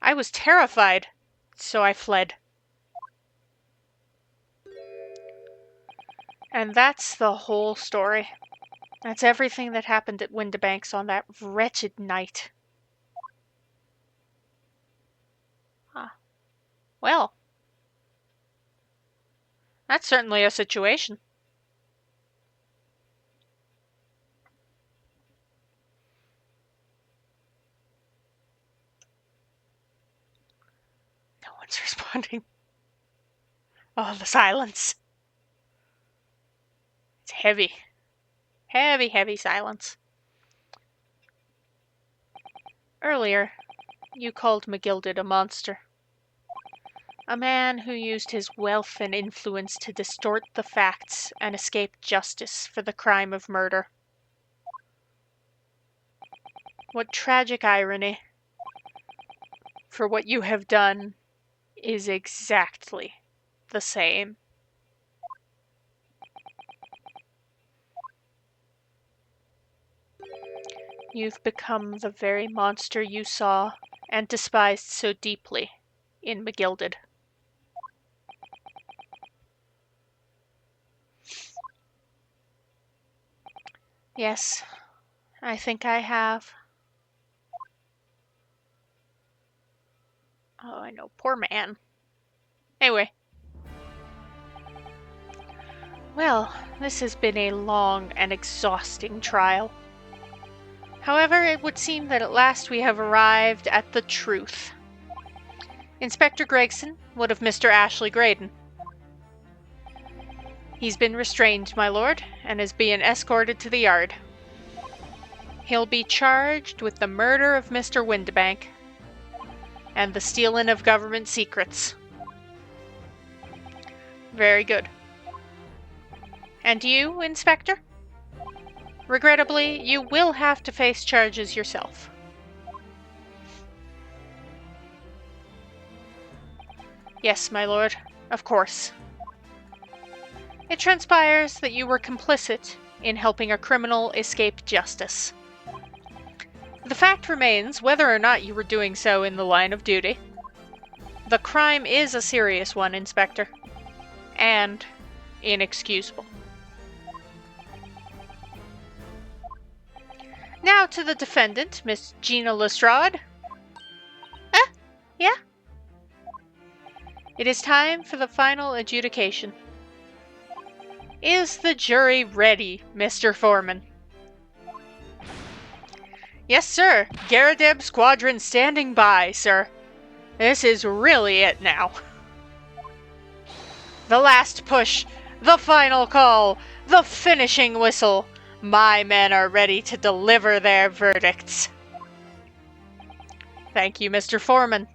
S1: I was terrified, so I fled. And that's the whole story. That's everything that happened at Windibanks on that wretched night. Ah, well, that's certainly a situation. No one's responding. Oh, the silence. It's heavy. Heavy, heavy silence. Earlier, you called McGilded a monster. A man who used his wealth and influence to distort the facts and escape justice for the crime of murder. What tragic irony. For what you have done is exactly the same. You've become the very monster you saw and despised so deeply in McGilded. Yes, I think I have. Oh, I know, poor man. Anyway. Well, this has been a long and exhausting trial. However, it would seem that at last we have arrived at the truth. Inspector Gregson would have Mr. Ashley Graydon. He's been restrained, my lord, and is being escorted to the yard. He'll be charged with the murder of Mr. Windibank and the stealing of government secrets. Very good. And you, Inspector? Regrettably, you will have to face charges yourself. Yes, my lord, of course. It transpires that you were complicit in helping a criminal escape justice. The fact remains whether or not you were doing so in the line of duty. The crime is a serious one, Inspector, and inexcusable. Now to the defendant, Miss Gina Lestrade. Yeah? It is time for the final adjudication. Is the jury ready, Mr. Foreman? Yes, sir. Garadeb Squadron standing by, sir. This is really it now. The last push, the final call, the finishing whistle. My men are ready to deliver their verdicts. Thank you, Mr. Foreman.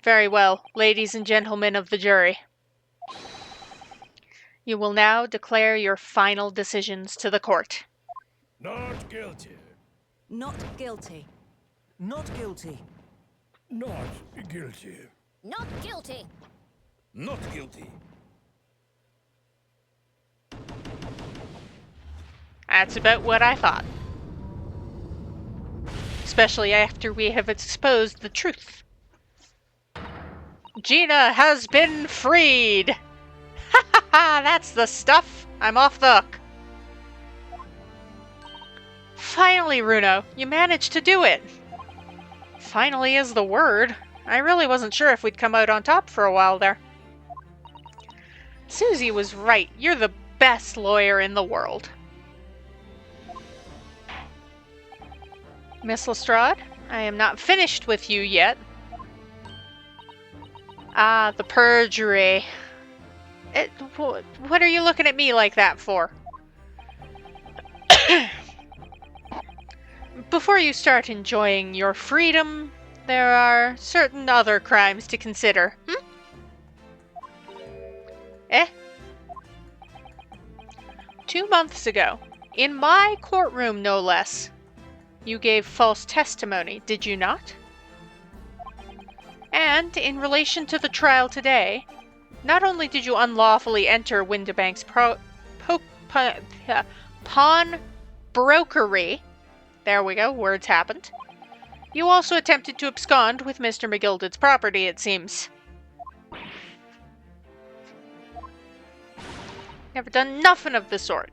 S1: Very well, ladies and gentlemen of the jury. You will now declare your final decisions to the court.
S2: Not guilty.
S3: Not guilty.
S4: Not guilty.
S2: Not guilty.
S5: Not guilty.
S2: Not guilty.
S1: That's about what I thought. Especially after we have exposed the truth. Gina has been freed! Ha ha ha! That's the stuff! I'm off the hook. Finally, Runo, you managed to do it! Finally is the word. I really wasn't sure if we'd come out on top for a while there. Susie was right. You're the best lawyer in the world. Miss Lestrade, I am not finished with you yet. Ah, the perjury. What are you looking at me like that for? Before you start enjoying your freedom, there are certain other crimes to consider. Eh? 2 months ago, in my courtroom no less, you gave false testimony, did you not? And in relation to the trial today, not only did you unlawfully enter Windibank's pawn brokery, there we go, words happened, you also attempted to abscond with Mr. McGilded's property, it seems. Never done nothing of the sort.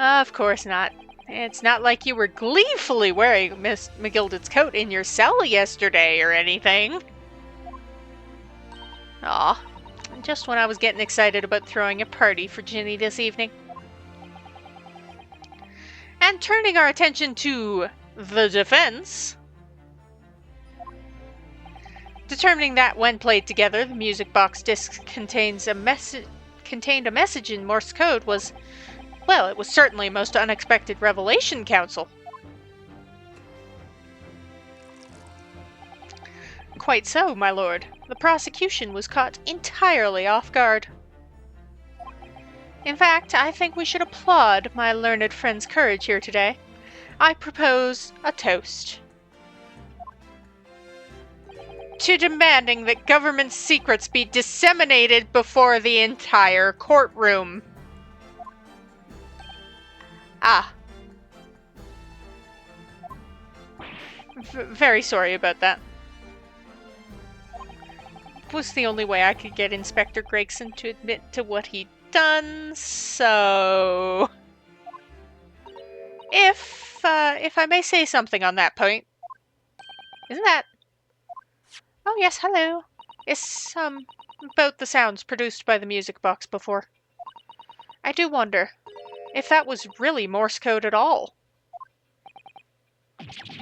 S1: Of course not. It's not like you were gleefully wearing Miss McGilded's coat in your cell yesterday or anything. Aw, just when I was getting excited about throwing a party for Ginny this evening. And turning our attention to the defense. Determining that when played together, the music box disc contained a message in Morse code was, well, it was certainly a most unexpected revelation, Counsel. Quite so, my lord. The prosecution was caught entirely off guard. In fact, I think we should applaud my learned friend's courage here today. I propose a toast. To demanding that government secrets be disseminated before the entire courtroom. Ah. Very sorry about that. Was the only way I could get Inspector Gregson to admit to what he'd done, so... If I may say something on that point. Isn't that... Oh yes, hello. It's, about the sounds produced by the music box before. I do wonder if that was really Morse code at all.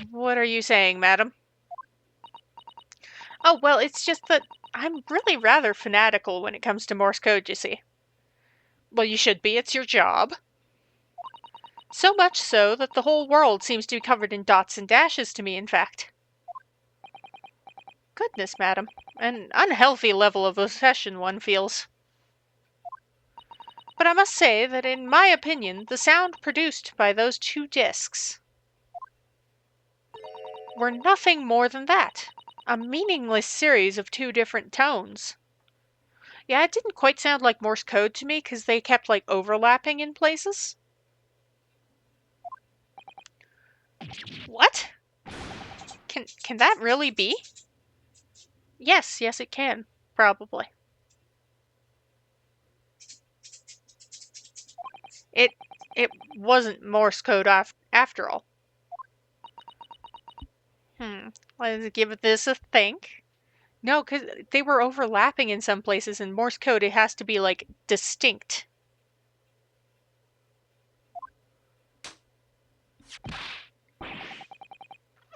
S1: What are you saying, madam? Oh, well, it's just that I'm really rather fanatical when it comes to Morse code, you see. Well, you should be. It's your job. So much so that the whole world seems to be covered in dots and dashes to me, in fact. Goodness, madam. An unhealthy level of obsession, one feels. But I must say that in my opinion, the sound produced by those two discs were nothing more than that. A meaningless series of two different tones. Yeah, it didn't quite sound like Morse code to me because they kept like overlapping in places. What? Can that really be? Yes, it can. Probably. It wasn't Morse code after all. Let's give this a think. No, because they were overlapping in some places. In Morse code, it has to be, like, distinct.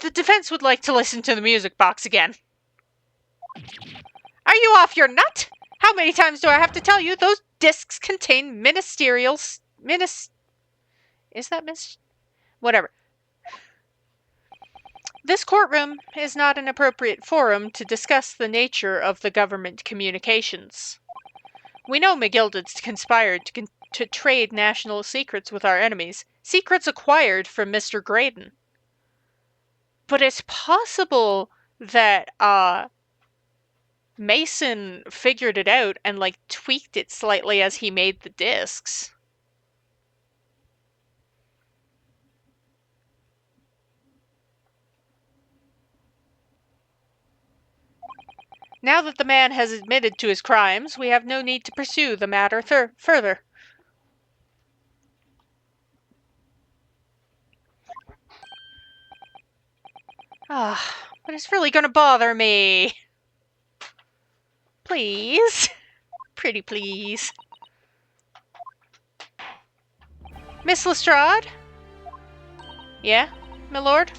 S1: The defense would like to listen to the music box again. Are you off your nut? How many times do I have to tell you those discs contain ministerial... Is that whatever. This courtroom is not an appropriate forum to discuss the nature of the government communications. We know McGilded's conspired to trade national secrets with our enemies, secrets acquired from Mr. Graydon. But it's possible that, Mason figured it out and, like, tweaked it slightly as he made the discs. Now that the man has admitted to his crimes, we have no need to pursue the matter further. But it's really gonna bother me. Please. Pretty please. Miss Lestrade? Yeah, my lord?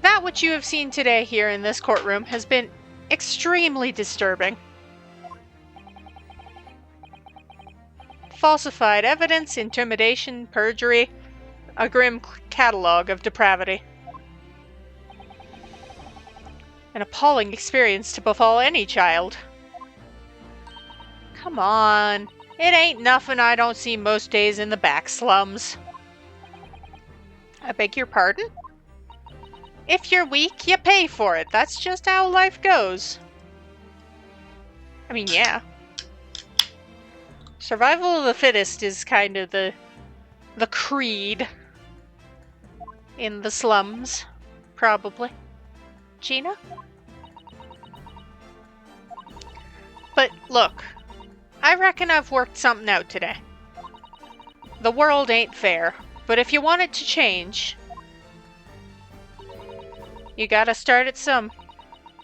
S1: That which you have seen today here in this courtroom has been extremely disturbing. Falsified evidence, intimidation, perjury, a grim catalogue of depravity. An appalling experience to befall any child. Come on, it ain't nothing I don't see most days in the back slums. I beg your pardon? If you're weak, you pay for it. That's just how life goes. I mean, yeah. Survival of the fittest is kind of the creed in the slums, probably. Gina? But look, I reckon I've worked something out today. the world ain't fair, but if you want it to change, you gotta start at some.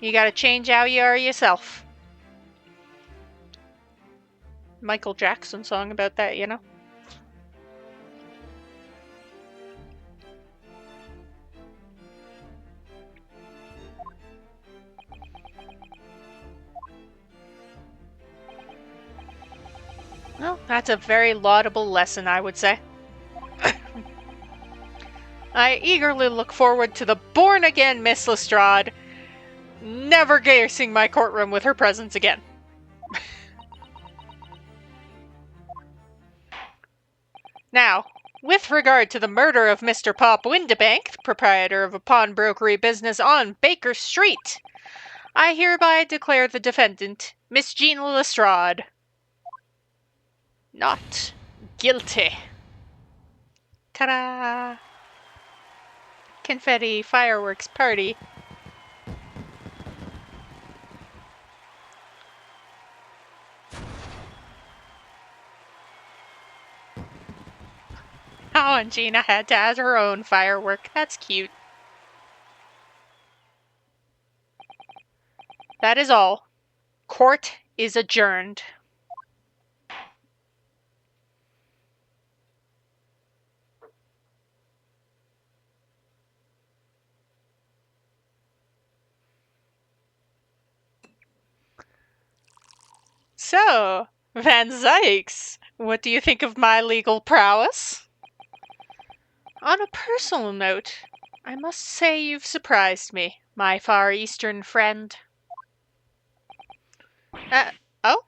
S1: You gotta change how you are yourself. Michael Jackson song about that, you know? Well, that's a very laudable lesson, I would say. I eagerly look forward to the born-again Miss Lestrade never gracing my courtroom with her presence again. Now, with regard to the murder of Mr. Pop Windebank, proprietor of a pawnbrokery business on Baker Street, I hereby declare the defendant, Miss Gina Lestrade, not guilty. Ta-da! Confetti fireworks party. Oh, and Gina had to add her own firework. That's cute. That is all. Court is adjourned. So, Van Zykes, what do you think of my legal prowess? On a personal note, I must say you've surprised me, my Far Eastern friend. Oh?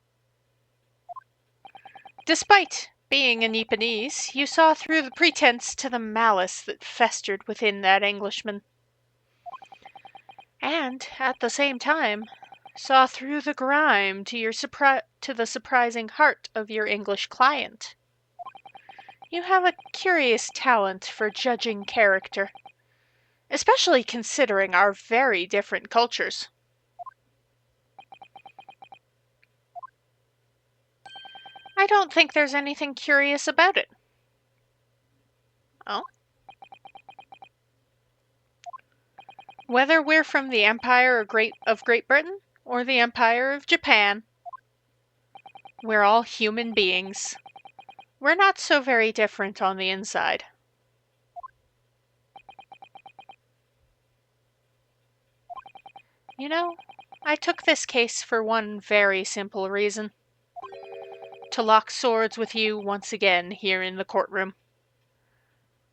S1: Despite being a Nipponese, you saw through the pretense to the malice that festered within that Englishman. And, at the same time, saw through the grime to the surprising heart of your English client. You have a curious talent for judging character, especially considering our very different cultures. I don't think there's anything curious about it. Oh? Whether we're from the Empire of Great Britain or the Empire of Japan, we're all human beings. We're not so very different on the inside. You know, I took this case for one very simple reason. To lock swords with you once again here in the courtroom.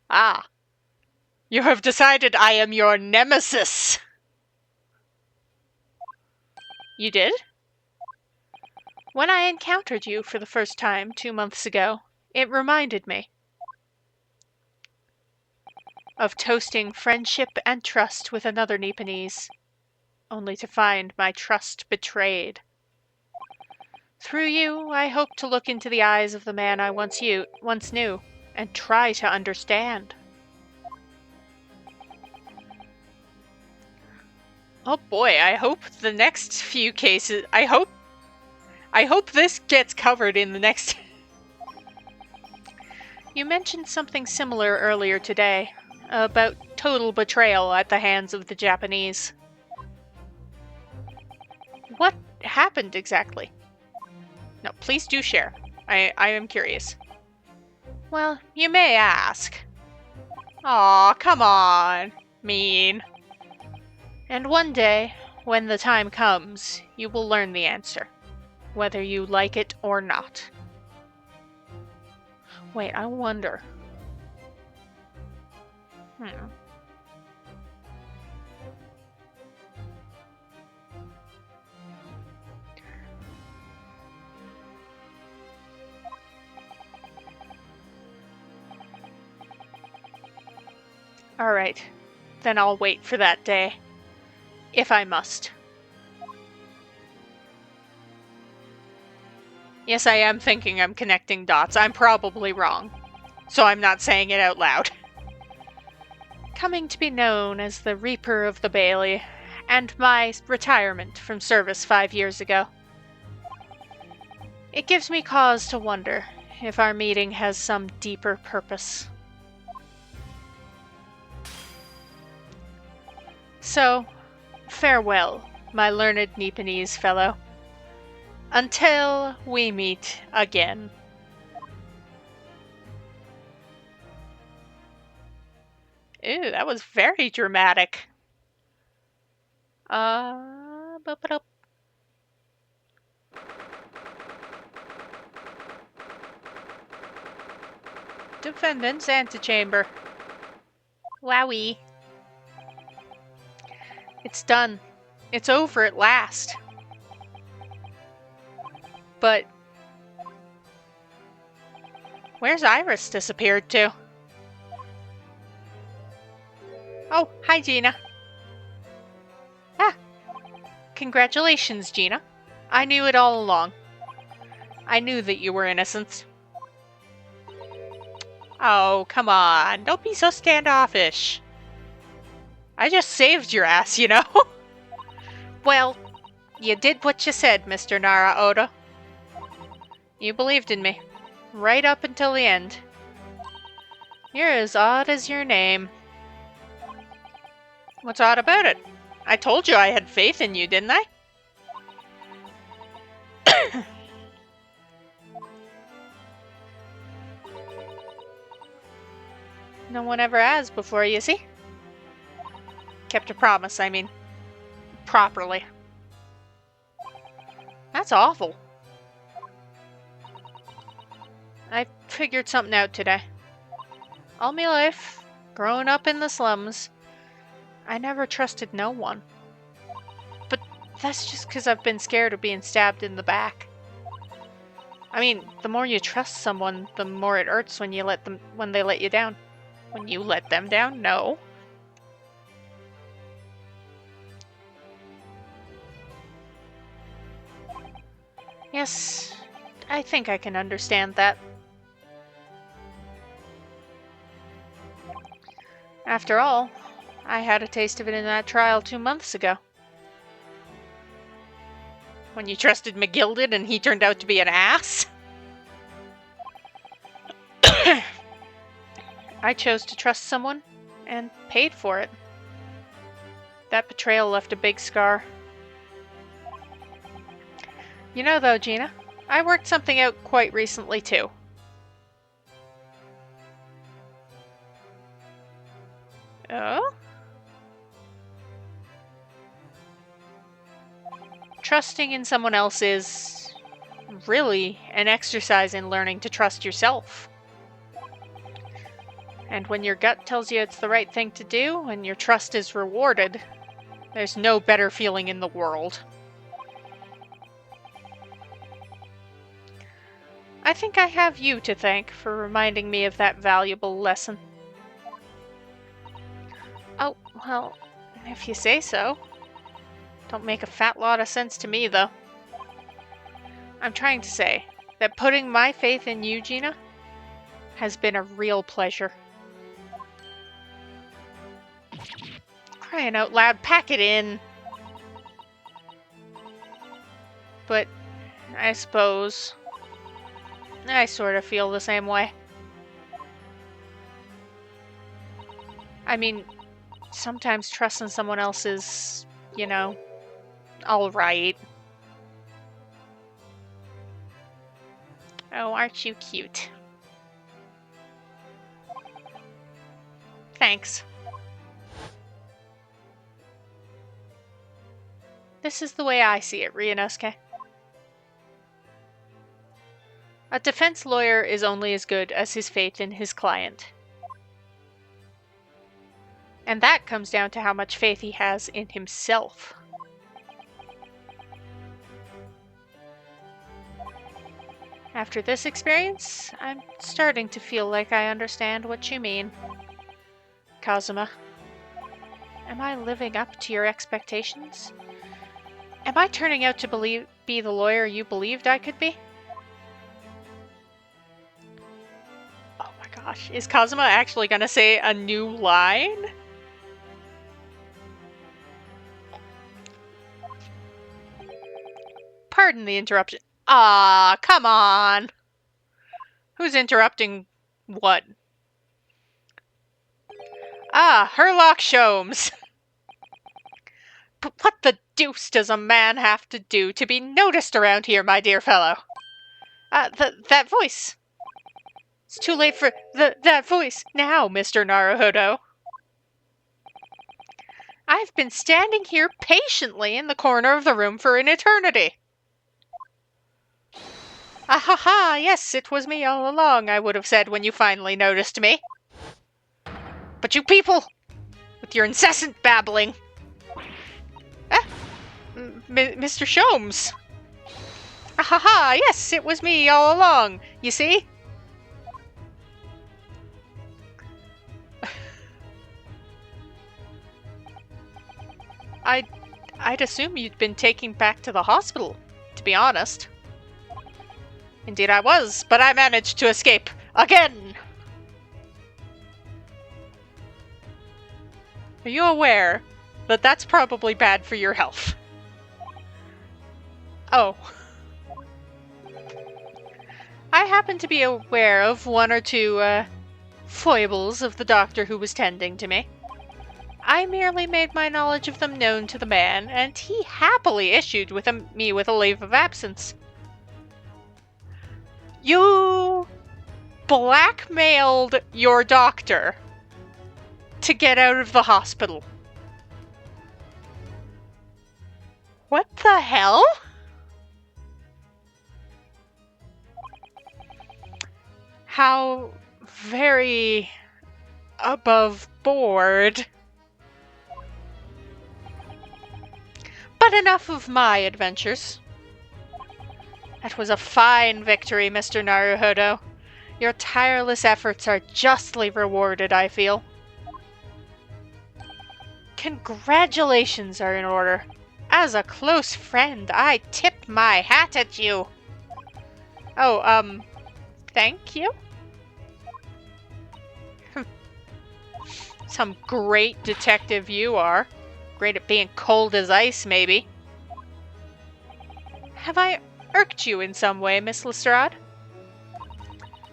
S1: Ah, you have decided I am your nemesis. You did? When I encountered you for the first time 2 months ago, it reminded me of toasting friendship and trust with another Nipponese, only to find my trust betrayed. Through you, I hope to look into the eyes of the man I once knew, and try to understand. Oh boy, I hope the next few cases, I hope this gets covered in the next... You mentioned something similar earlier today, about total betrayal at the hands of the Japanese. What happened exactly? No, please do share. I am curious. Well, you may ask. Aw, come on. Mean. And one day, when the time comes, you will learn the answer, whether you like it or not. Wait, I wonder. Alright, then I'll wait for that day. If I must. Yes, I am thinking I'm connecting dots. I'm probably wrong, so I'm not saying it out loud. Coming to be known as the Reaper of the Bailey, and my retirement from service 5 years ago. It gives me cause to wonder if our meeting has some deeper purpose. So, farewell, my learned Nipponese fellow. Until we meet again. Ooh, that was very dramatic. Boop-a-doop. Defendant's antechamber. Wowie. It's done. It's over at last. But where's Iris disappeared to? Oh, hi, Gina. Ah, congratulations, Gina. I knew it all along. I knew that you were innocent. Oh, come on. Don't be so standoffish. I just saved your ass, you know? Well, you did what you said, Mr. Nara Oda. You believed in me. Right up until the end. You're as odd as your name. What's odd about it? I told you I had faith in you, didn't I? No one ever has before, you see? Kept a promise, I mean. Properly. That's awful. I figured something out today. All my life, growing up in the slums, I never trusted no one. But that's just because I've been scared of being stabbed in the back. I mean, the more you trust someone, the more it hurts when they let you down. When you let them down? No. Yes, I think I can understand that. After all, I had a taste of it in that trial 2 months ago. When you trusted McGilded and he turned out to be an ass? I chose to trust someone and paid for it. That betrayal left a big scar. You know though, Gina, I worked something out quite recently too. Oh? Trusting in someone else is really an exercise in learning to trust yourself. And when your gut tells you it's the right thing to do and your trust is rewarded, there's no better feeling in the world. I think I have you to thank for reminding me of that valuable lesson. Oh, well, if you say so. Don't make a fat lot of sense to me, though. I'm trying to say that putting my faith in you, Gina, has been a real pleasure. Crying out loud, pack it in! But I suppose I sort of feel the same way. I mean, sometimes trusting someone else is, you know, alright. Oh, aren't you cute? Thanks. This is the way I see it, Ryunosuke. A defense lawyer is only as good as his faith in his client. And that comes down to how much faith he has in himself. After this experience, I'm starting to feel like I understand what you mean. Kazuma, am I living up to your expectations? Am I turning out to be the lawyer you believed I could be? Oh my gosh, is Kazuma actually gonna say a new line? Pardon the interruption. Ah, come on! Who's interrupting what? Ah, Herlock Sholmes. But what the deuce does a man have to do to be noticed around here, my dear fellow? That voice. It's too late for that voice now, Mr. Naruhodo. I've been standing here patiently in the corner of the room for an eternity. Ah ha ha, yes, it was me all along, I would have said when you finally noticed me. But you people, with your incessant babbling. Mr. Sholmes. Ah ha ha, yes, it was me all along, you see? I'd assume you'd been taken back to the hospital, to be honest. Indeed I was, but I managed to escape again! Are you aware that that's probably bad for your health? Oh. I happen to be aware of one or two, foibles of the doctor who was tending to me. I merely made my knowledge of them known to the man, and he happily issued me with a leave of absence. You blackmailed your doctor to get out of the hospital. What the hell? How very above board. But enough of my adventures. That was a fine victory, Mr. Naruhodo. Your tireless efforts are justly rewarded, I feel. Congratulations are in order. As a close friend, I tip my hat at you. Oh, thank you? Some great detective you are. Great at being cold as ice, maybe. Have I irked you in some way, Miss Lestrade?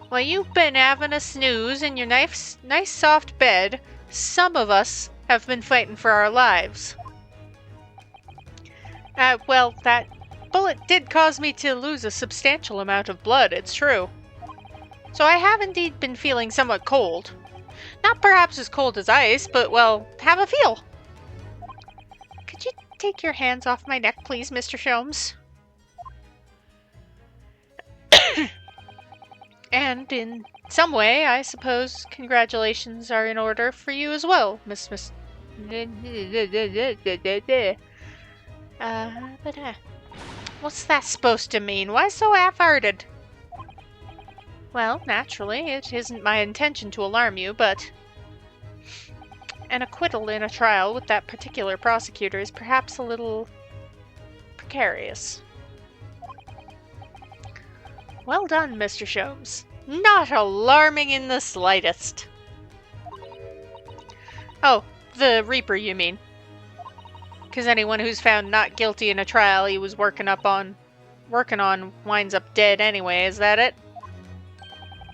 S1: While you've been having a snooze in your nice soft bed, some of us have been fighting for our lives. Well, that bullet did cause me to lose a substantial amount of blood, it's true. So I have indeed been feeling somewhat cold. Not perhaps as cold as ice, but, well, have a feel. Could you take your hands off my neck, please, Mr. Sholmes? And in some way, I suppose congratulations are in order for you as well, Miss... What's that supposed to mean? Why so half-hearted? Well, naturally, it isn't my intention to alarm you, but... an acquittal in a trial with that particular prosecutor is perhaps a little... precarious. Well done, Mr. Sholmes. Not alarming in the slightest. Oh, the Reaper, you mean? Because anyone who's found not guilty in a trial he was working on winds up dead anyway, is that it?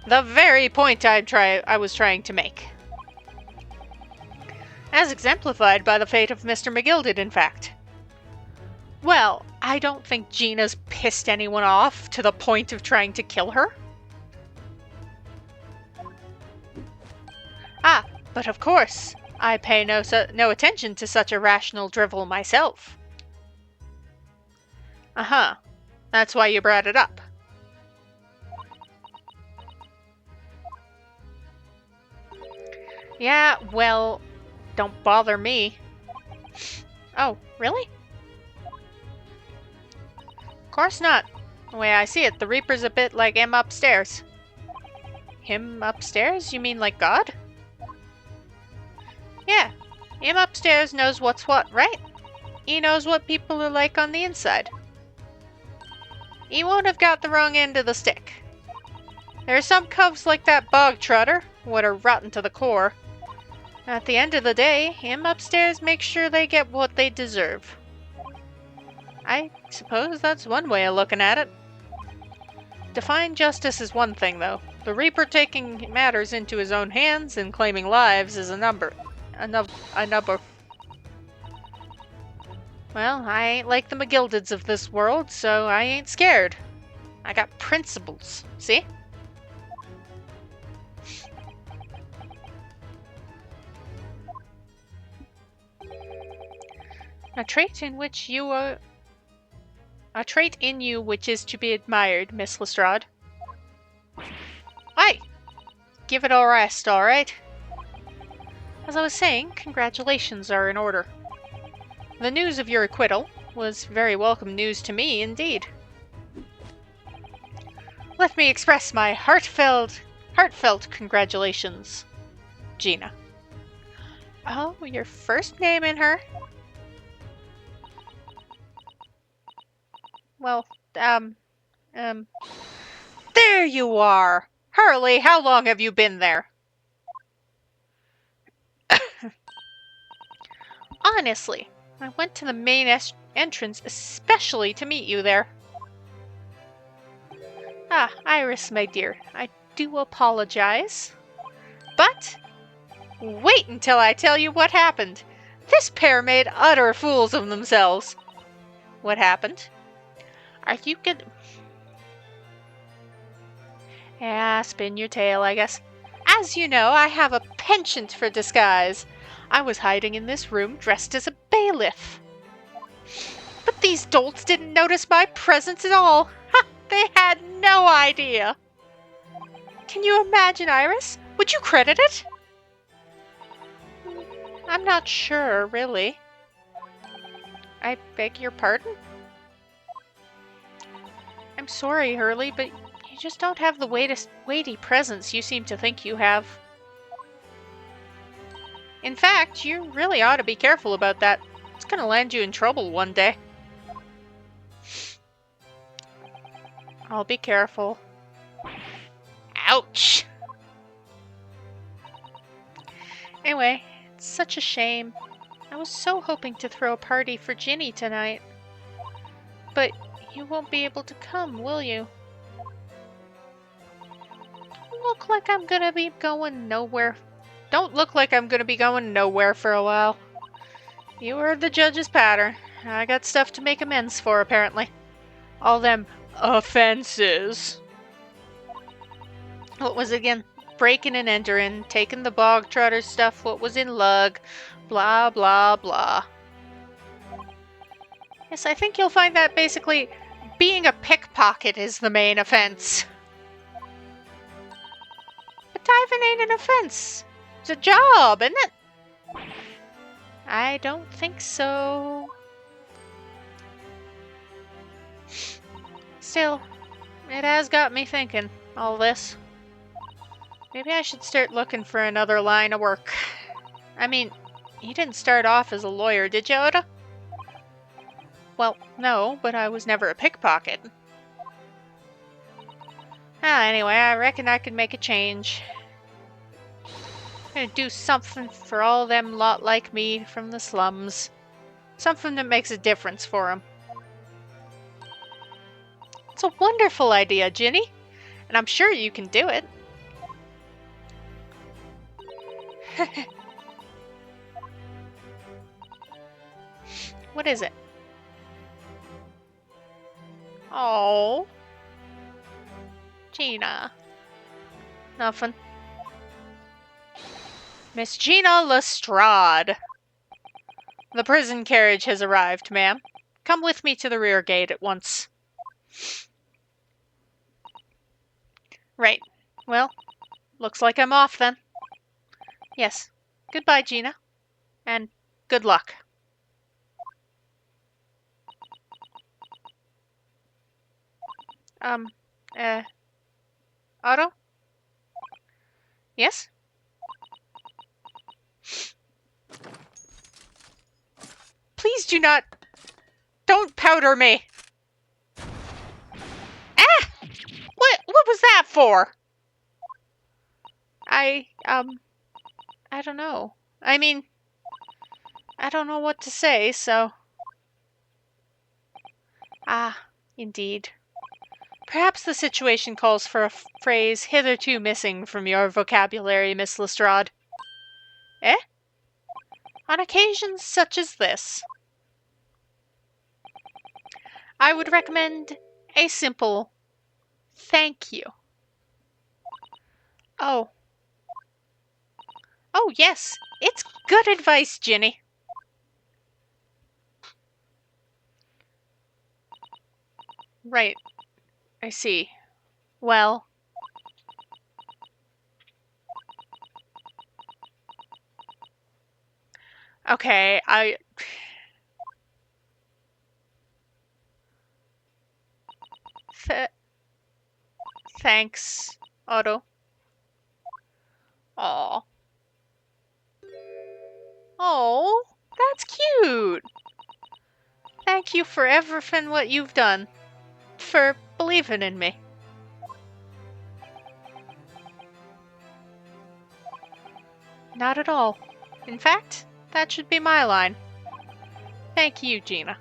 S1: The very point I was trying to make. As exemplified by the fate of Mr. McGilded, in fact. Well, I don't think Gina's pissed anyone off to the point of trying to kill her. Ah, but of course, I pay no attention to such irrational drivel myself. Uh-huh. That's why you brought it up. Yeah, well, don't bother me. Oh, really? Of course not. The way I see it, the Reaper's a bit like him upstairs. Him upstairs? You mean like God? Yeah, him upstairs knows what's what, right? He knows what people are like on the inside. He won't have got the wrong end of the stick. There are some cubs like that bog trotter, what are rotten to the core. At the end of the day, him upstairs makes sure they get what they deserve. I suppose that's one way of looking at it. Define justice is one thing, though. The Reaper taking matters into his own hands and claiming lives is a number. A number. Well, I ain't like the McGildeds of this world, so I ain't scared. I got principles, see? A trait in you which is to be admired, Miss Lestrade. Aye! Give it a rest, alright? As I was saying, congratulations are in order. The news of your acquittal was very welcome news to me, indeed. Let me express my heartfelt congratulations, Gina. Oh, your first name in her? Well, there you are! Hurley, how long have you been there? Honestly, I went to the main entrance especially to meet you there. Ah, Iris, my dear, I do apologize. But wait until I tell you what happened. This pair made utter fools of themselves. What happened? Are you good? Yeah, spin your tail, I guess. As you know, I have a penchant for disguise. I was hiding in this room dressed as a bailiff. But these dolts didn't notice my presence at all. Ha! They had no idea. Can you imagine, Iris? Would you credit it? I'm not sure, really. I beg your pardon? I'm sorry, Hurley, but you just don't have the weighty presence you seem to think you have. In fact, you really ought to be careful about that. It's gonna land you in trouble one day. I'll be careful. Ouch! Anyway, it's such a shame. I was so hoping to throw a party for Ginny tonight. But you won't be able to come, will you? Don't look like I'm gonna be going nowhere for a while. You heard the judge's patter. I got stuff to make amends for, apparently. All them offenses. What was it again? Breaking and entering, taking the bog trotter stuff, what was in lug, blah blah blah. Yes, I think you'll find that basically being a pickpocket is the main offense. But diving ain't an offense. It's a job, isn't it? I don't think so. Still, it has got me thinking, all this. Maybe I should start looking for another line of work. I mean, you didn't start off as a lawyer, did you, Oda? Well, no, but I was never a pickpocket. Anyway, I reckon I could make a change. I'm gonna do something for all them lot like me from the slums. Something that makes a difference for them. It's a wonderful idea, Ginny. And I'm sure you can do it. What is it? Oh, Gina. Nothing. Miss Gina Lestrade. The prison carriage has arrived, ma'am. Come with me to the rear gate at once. Right. Well, looks like I'm off then. Yes. Goodbye, Gina. And good luck. Otto? Yes? Please do not... Don't powder me! Ah! What was that for? I don't know. I mean, I don't know what to say, so... Ah, indeed. Perhaps the situation calls for a phrase hitherto missing from your vocabulary, Miss Lestrade. Eh? On occasions such as this, I would recommend a simple thank you. Oh. Oh, yes. It's good advice, Ginny. Right. I see. Well. Okay, thanks, Otto. Aw. Oh, that's cute. Thank you for everything what you've done. For believing in me. Not at all. In fact, that should be my line. Thank you, Gina.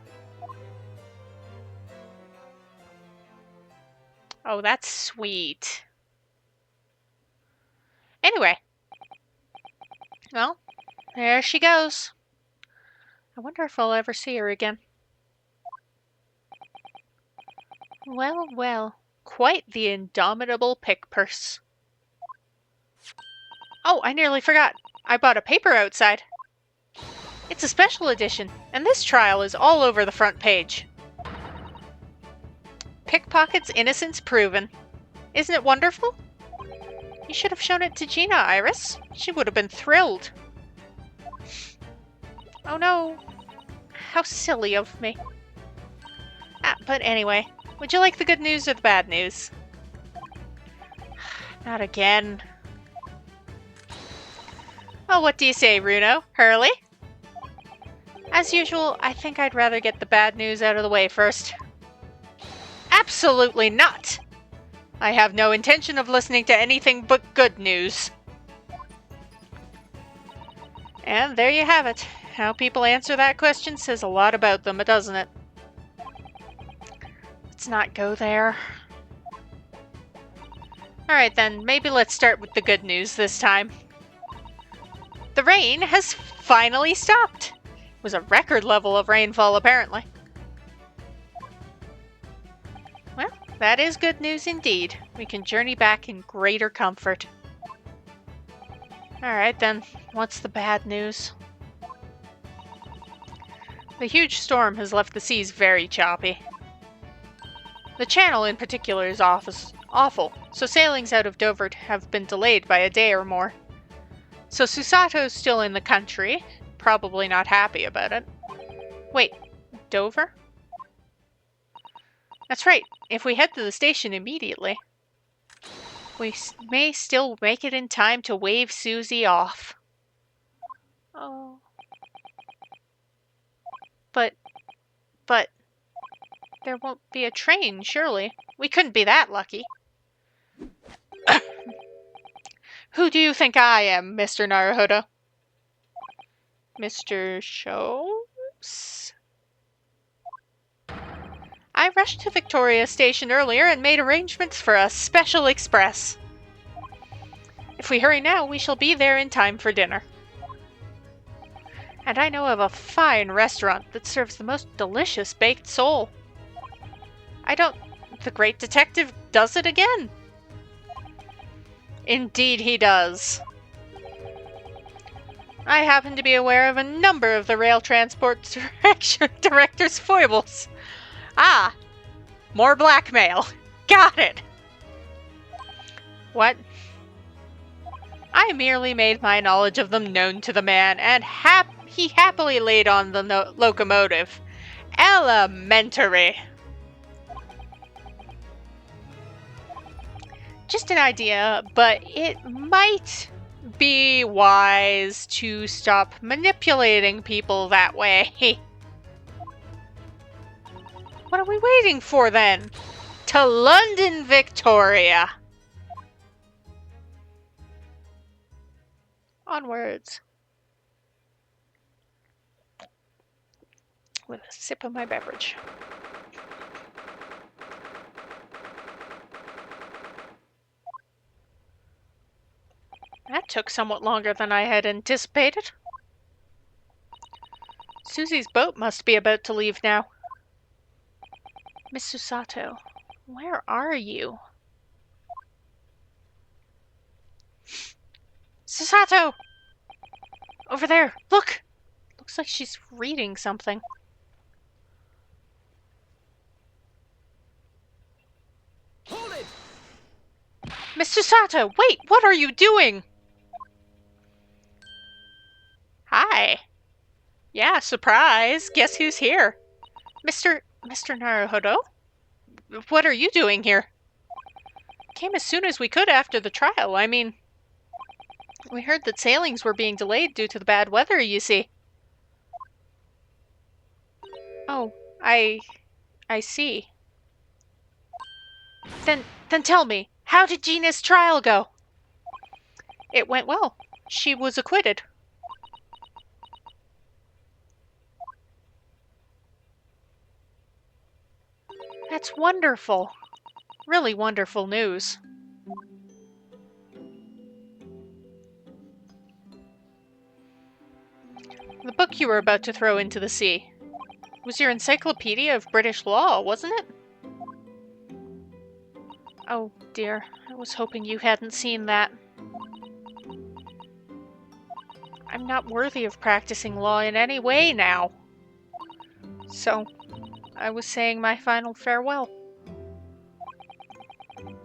S1: Oh, that's sweet. Anyway. Well, there she goes. I wonder if I'll ever see her again. Well, well. Quite the indomitable pick purse. Oh, I nearly forgot. I bought a paper outside. It's a special edition, and this trial is all over the front page. Pickpocket's innocence proven. Isn't it wonderful? You should have shown it to Gina, Iris. She would have been thrilled. Oh no. How silly of me. But anyway, would you like the good news or the bad news? Not again. Well, what do you say, Runo? Hurley? As usual, I think I'd rather get the bad news out of the way first. Absolutely not! I have no intention of listening to anything but good news. And there you have it. How people answer that question says a lot about them, doesn't it? Let's not go there. Alright then, maybe let's start with the good news this time. The rain has finally stopped. It was a record level of rainfall, apparently. Well, that is good news indeed. We can journey back in greater comfort. Alright then, what's the bad news? The huge storm has left the seas very choppy. The channel in particular is awful, so sailings out of Dover have been delayed by a day or more. So Susato's still in the country, probably not happy about it. Wait, Dover? That's right, if we head to the station immediately, we may still make it in time to wave Susie off. Oh. But, there won't be a train, surely. We couldn't be that lucky. Who do you think I am, Mr. Naruhodo? Mr. Shows? I rushed to Victoria Station earlier and made arrangements for a special express. If we hurry now, we shall be there in time for dinner. And I know of a fine restaurant that serves the most delicious baked sole. The great detective does it again. Indeed he does. I happen to be aware of a number of the rail transport director's foibles. Ah, more blackmail. Got it. What? I merely made my knowledge of them known to the man, and he happily laid on the locomotive. Elementary. Just an idea, but it might be wise to stop manipulating people that way. What are we waiting for then? To London, Victoria! Onwards. With a sip of my beverage. took somewhat longer than I had anticipated. Susie's boat must be about to leave now. Miss Susato, where are you? Susato! Over there, look! Looks like she's reading something.
S4: Hold it!
S1: Miss Susato, wait, what are you doing? Hi. Yeah, surprise. Guess who's here? Mr. Naruhodo? What are you doing here? Came as soon as we could after the trial. I mean, we heard that sailings were being delayed due to the bad weather, you see. Oh, I see. Then tell me, how did Gina's trial go? It went well. She was acquitted. That's wonderful. Really wonderful news. The book you were about to throw into the sea was your Encyclopedia of British Law, wasn't it? Oh dear, I was hoping you hadn't seen that. I'm not worthy of practicing law in any way now. So, I was saying my final farewell.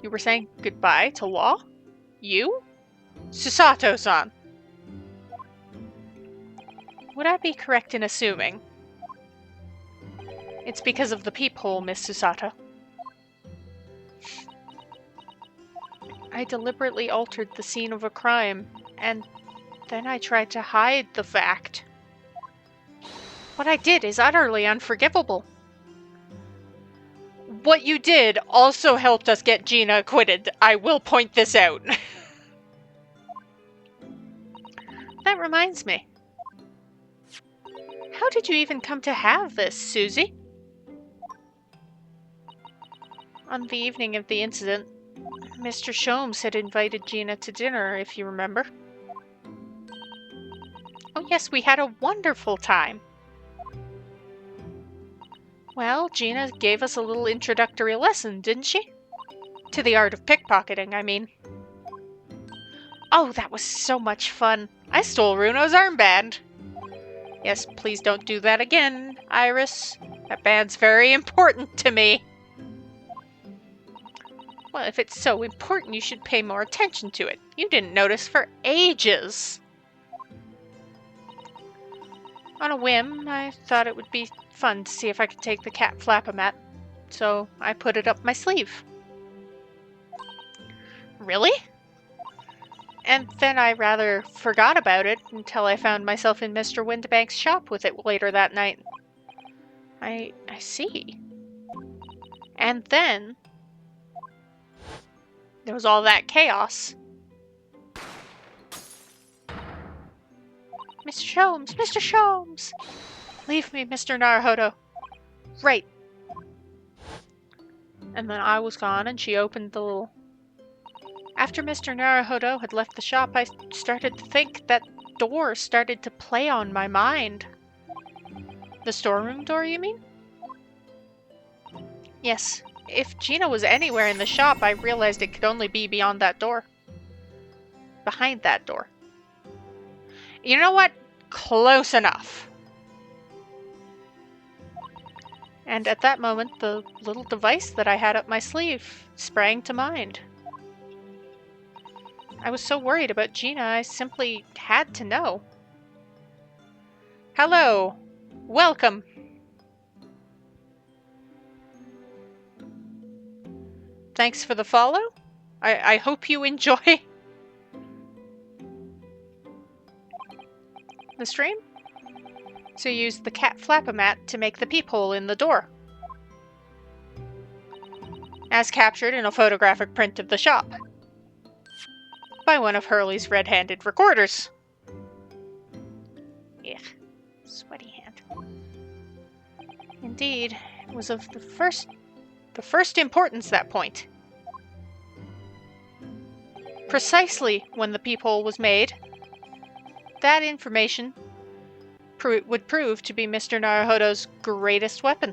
S1: You were saying goodbye to law? You? Susato-san. Would I be correct in assuming it's because of the peephole, Miss Susato? I deliberately altered the scene of a crime, and then I tried to hide the fact. What I did is utterly unforgivable. What you did also helped us get Gina acquitted. I will point this out. That reminds me. How did you even come to have this, Susie? On the evening of the incident, Mr. Sholmes had invited Gina to dinner, if you remember. Oh yes, we had a wonderful time. Well, Gina gave us a little introductory lesson, didn't she? To the art of pickpocketing, I mean. Oh, that was so much fun. I stole Runo's armband. Yes, please don't do that again, Iris. That band's very important to me. Well, if it's so important, you should pay more attention to it. You didn't notice for ages. On a whim, I thought it would be fun to see if I could take the cat flap-o-mat, so I put it up my sleeve. Really? And then I rather forgot about it until I found myself in Mr. Windbank's shop with it later that night. I see. And then there was all that chaos. Mr. Sholmes! Mr. Sholmes! Leave me, Mr. Naruhodo. Right. And then I was gone and she opened the little... After Mr. Naruhodo had left the shop, I started to think that door started to play on my mind. The storeroom door, you mean? Yes. If Gina was anywhere in the shop, I realized it could only be beyond that door. Behind that door. You know what? Close enough. And at that moment, the little device that I had up my sleeve sprang to mind. I was so worried about Gina, I simply had to know. Hello. Welcome. Thanks for the follow. I hope you enjoy the stream. So use the cat flap-o-mat to make the peephole in the door, as captured in a photographic print of the shop by one of Hurley's red-handed recorders. Ugh, sweaty hand. Indeed, it was of the first importance, that point. precisely when the peephole was made. That information would prove to be Mr. Naruhodo's greatest weapon.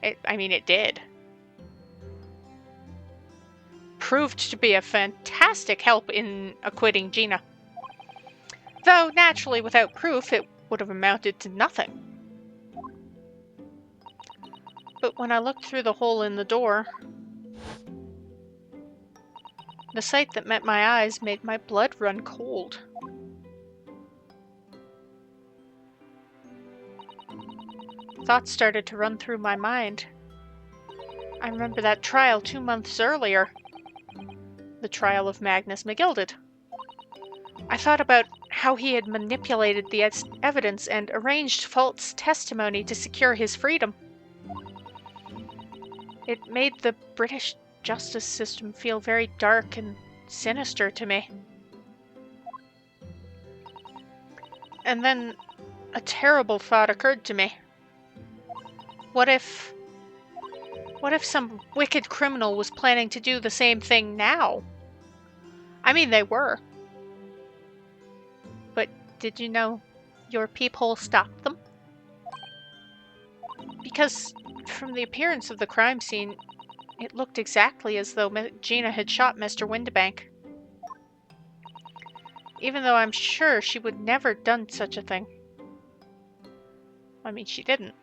S1: It did. Proved to be a fantastic help in acquitting Gina. Though, naturally, without proof, it would have amounted to nothing. But when I looked through the hole in the door, the sight that met my eyes made my blood run cold. Thoughts started to run through my mind. I remember that trial 2 months earlier. The trial of Magnus McGilded. I thought about how he had manipulated the evidence and arranged false testimony to secure his freedom. It made the British justice system feel very dark and sinister to me. And then a terrible thought occurred to me. What if some wicked criminal was planning to do the same thing now? I mean, they were. But did you know your peephole stopped them? Because from the appearance of the crime scene, it looked exactly as though Gina had shot Mr. Windibank. Even though I'm sure she would never done such a thing. I mean, she didn't.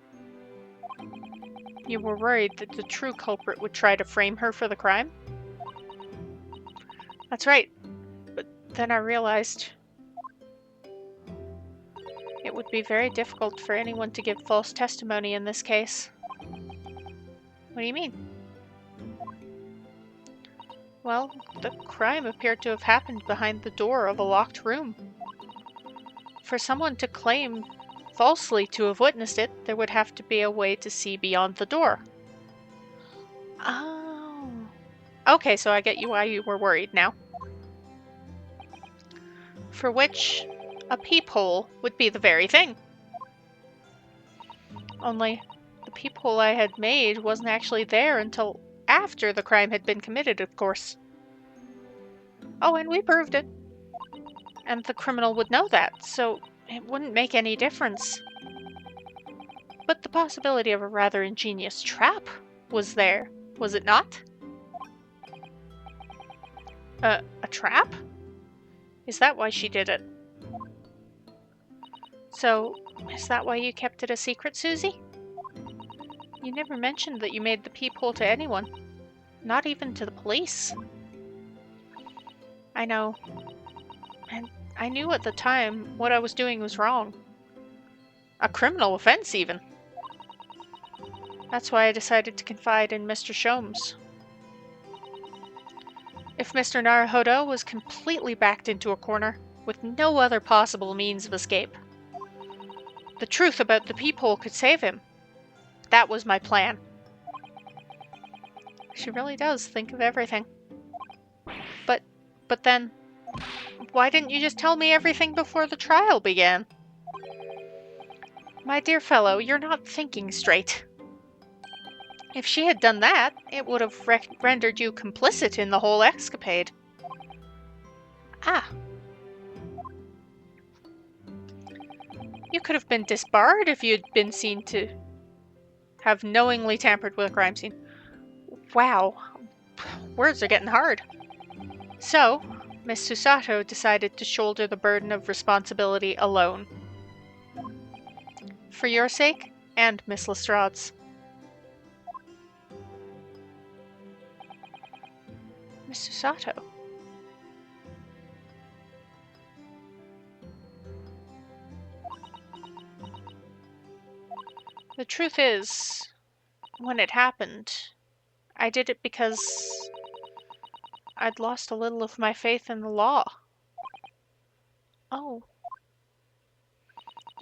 S1: You were worried that the true culprit would try to frame her for the crime? That's right. But then I realized it would be very difficult for anyone to give false testimony in this case. What do you mean? Well, the crime appeared to have happened behind the door of a locked room. For someone to claim falsely to have witnessed it, there would have to be a way to see beyond the door. Oh. Okay, so I get you why you were worried now. For which a peephole would be the very thing. Only the peephole I had made wasn't actually there until after the crime had been committed, of course. Oh, and we proved it. And the criminal would know that, so it wouldn't make any difference. But the possibility of a rather ingenious trap was there, was it not? A trap? Is that why she did it? So, is that why you kept it a secret, Susie? You never mentioned that you made the peephole to anyone. Not even to the police. I know. And I knew at the time what I was doing was wrong. A criminal offense, even. That's why I decided to confide in Mr. Sholmes. If Mr. Naruhodo was completely backed into a corner, with no other possible means of escape, the truth about the peephole could save him. That was my plan. She really does think of everything. But then, why didn't you just tell me everything before the trial began? My dear fellow, you're not thinking straight. If she had done that, it would have rendered you complicit in the whole escapade. Ah. You could have been disbarred if you'd been seen to have knowingly tampered with a crime scene. Wow. Words are getting hard. So, Miss Susato decided to shoulder the burden of responsibility alone. For your sake, and Miss Lestrade's. Miss Susato. The truth is, when it happened, I did it because I'd lost a little of my faith in the law. Oh.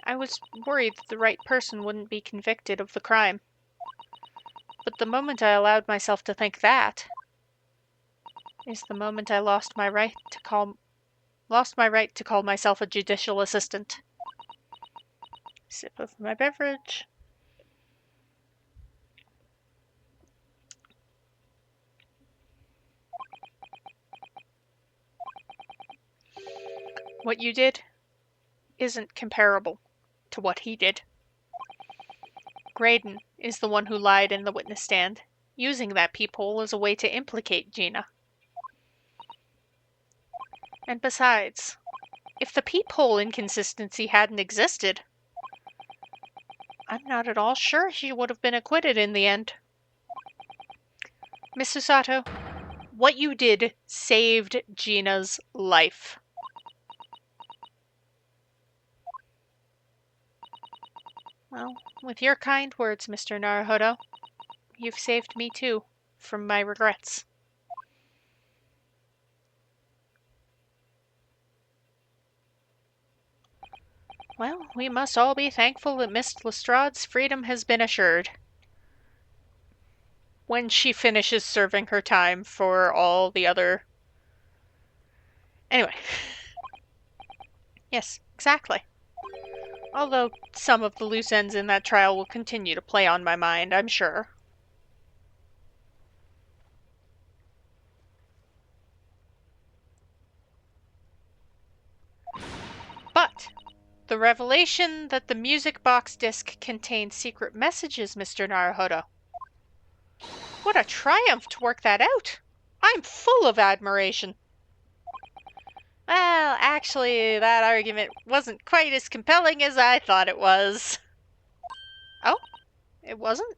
S1: I was worried that the right person wouldn't be convicted of the crime. But the moment I allowed myself to think that is the moment I lost my right to call myself a judicial assistant. Sip of my beverage. What you did isn't comparable to what he did. Graydon is the one who lied in the witness stand, using that peephole as a way to implicate Gina. And besides, if the peephole inconsistency hadn't existed, I'm not at all sure she would have been acquitted in the end. Mr. Sato, what you did saved Gina's life. Well, with your kind words, Mr. Naruhodo, you've saved me too, from my regrets. Well, we must all be thankful that Miss Lestrade's freedom has been assured. When she finishes serving her time for all the other... Anyway. Yes, exactly. Although some of the loose ends in that trial will continue to play on my mind, I'm sure. But the revelation that the music box disc contained secret messages, Mr. Naruhodo. What a triumph to work that out! I'm full of admiration. Well, actually, that argument wasn't quite as compelling as I thought it was. Oh? It wasn't?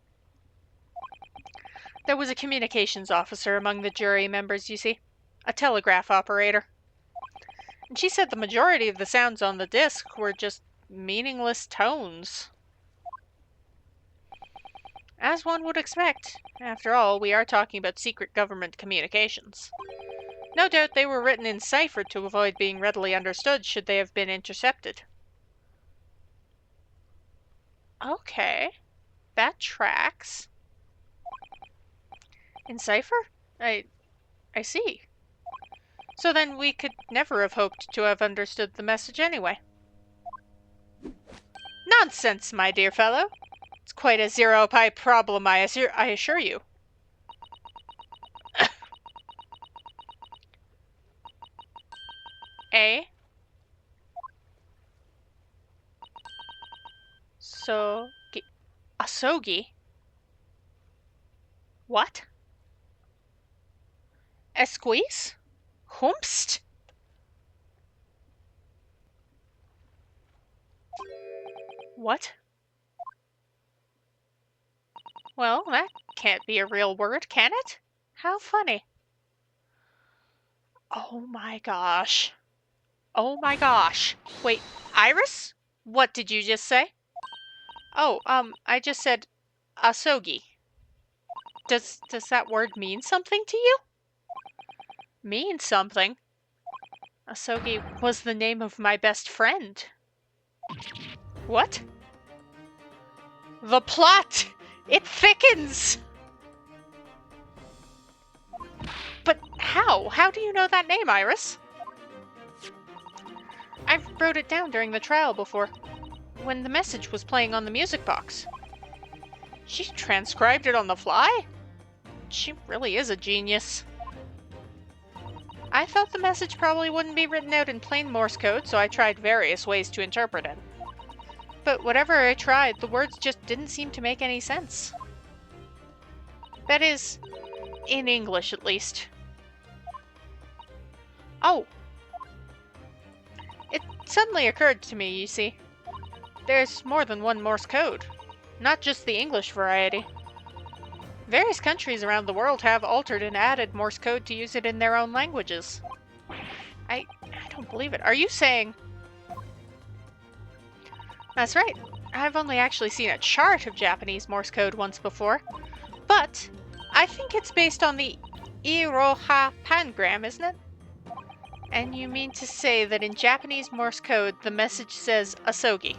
S1: There was a communications officer among the jury members, you see. A telegraph operator. And she said the majority of the sounds on the disc were just meaningless tones. As one would expect. After all, we are talking about secret government communications. No doubt they were written in cipher to avoid being readily understood should they have been intercepted. Okay, that tracks. In cipher? I see. So then we could never have hoped to have understood the message anyway. Nonsense, my dear fellow. It's quite a zero-pi problem, I assure you. A. Asogi? What? Esquisse? Whomst? What? Well, that can't be a real word, can it? How funny. Oh my gosh. Oh my gosh. Wait, Iris? What did you just say? Oh, I just said asogi. Does that word mean something to you? Mean something? Asogi was the name of my best friend. What? The plot! It thickens! But how? How do you know that name, Iris? I wrote it down during the trial before, when the message was playing on the music box. She transcribed it on the fly? She really is a genius. I thought the message probably wouldn't be written out in plain Morse code, so I tried various ways to interpret it. But whatever I tried, the words just didn't seem to make any sense. That is, in English at least. Oh! It suddenly occurred to me, you see. There's more than one Morse code, not just the English variety. Various countries around the world have altered and added Morse code to use it in their own languages. I don't believe it. Are you saying... That's right. I've only actually seen a chart of Japanese Morse code once before. But I think it's based on the Iroha pangram, isn't it? And you mean to say that in Japanese Morse code, the message says asogi?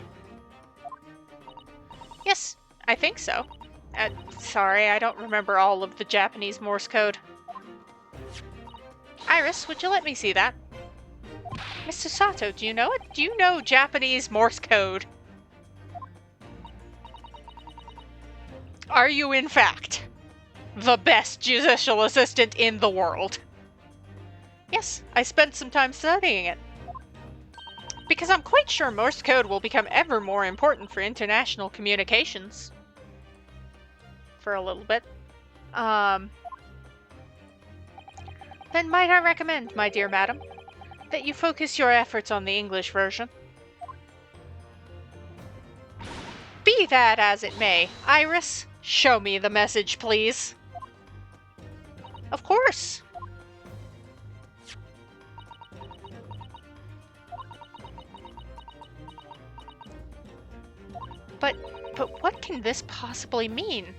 S1: Yes, I think so. Sorry, I don't remember all of the Japanese Morse code. Iris, would you let me see that? Mr. Sato, do you know it? Do you know Japanese Morse code? Are you, in fact, the best judicial assistant in the world? Yes, I spent some time studying it. Because I'm quite sure Morse code will become ever more important for international communications. For a little bit. Then might I recommend, my dear madam, that you focus your efforts on the English version. Be that as it may, Iris, show me the message, please. Of course. But what can this possibly mean?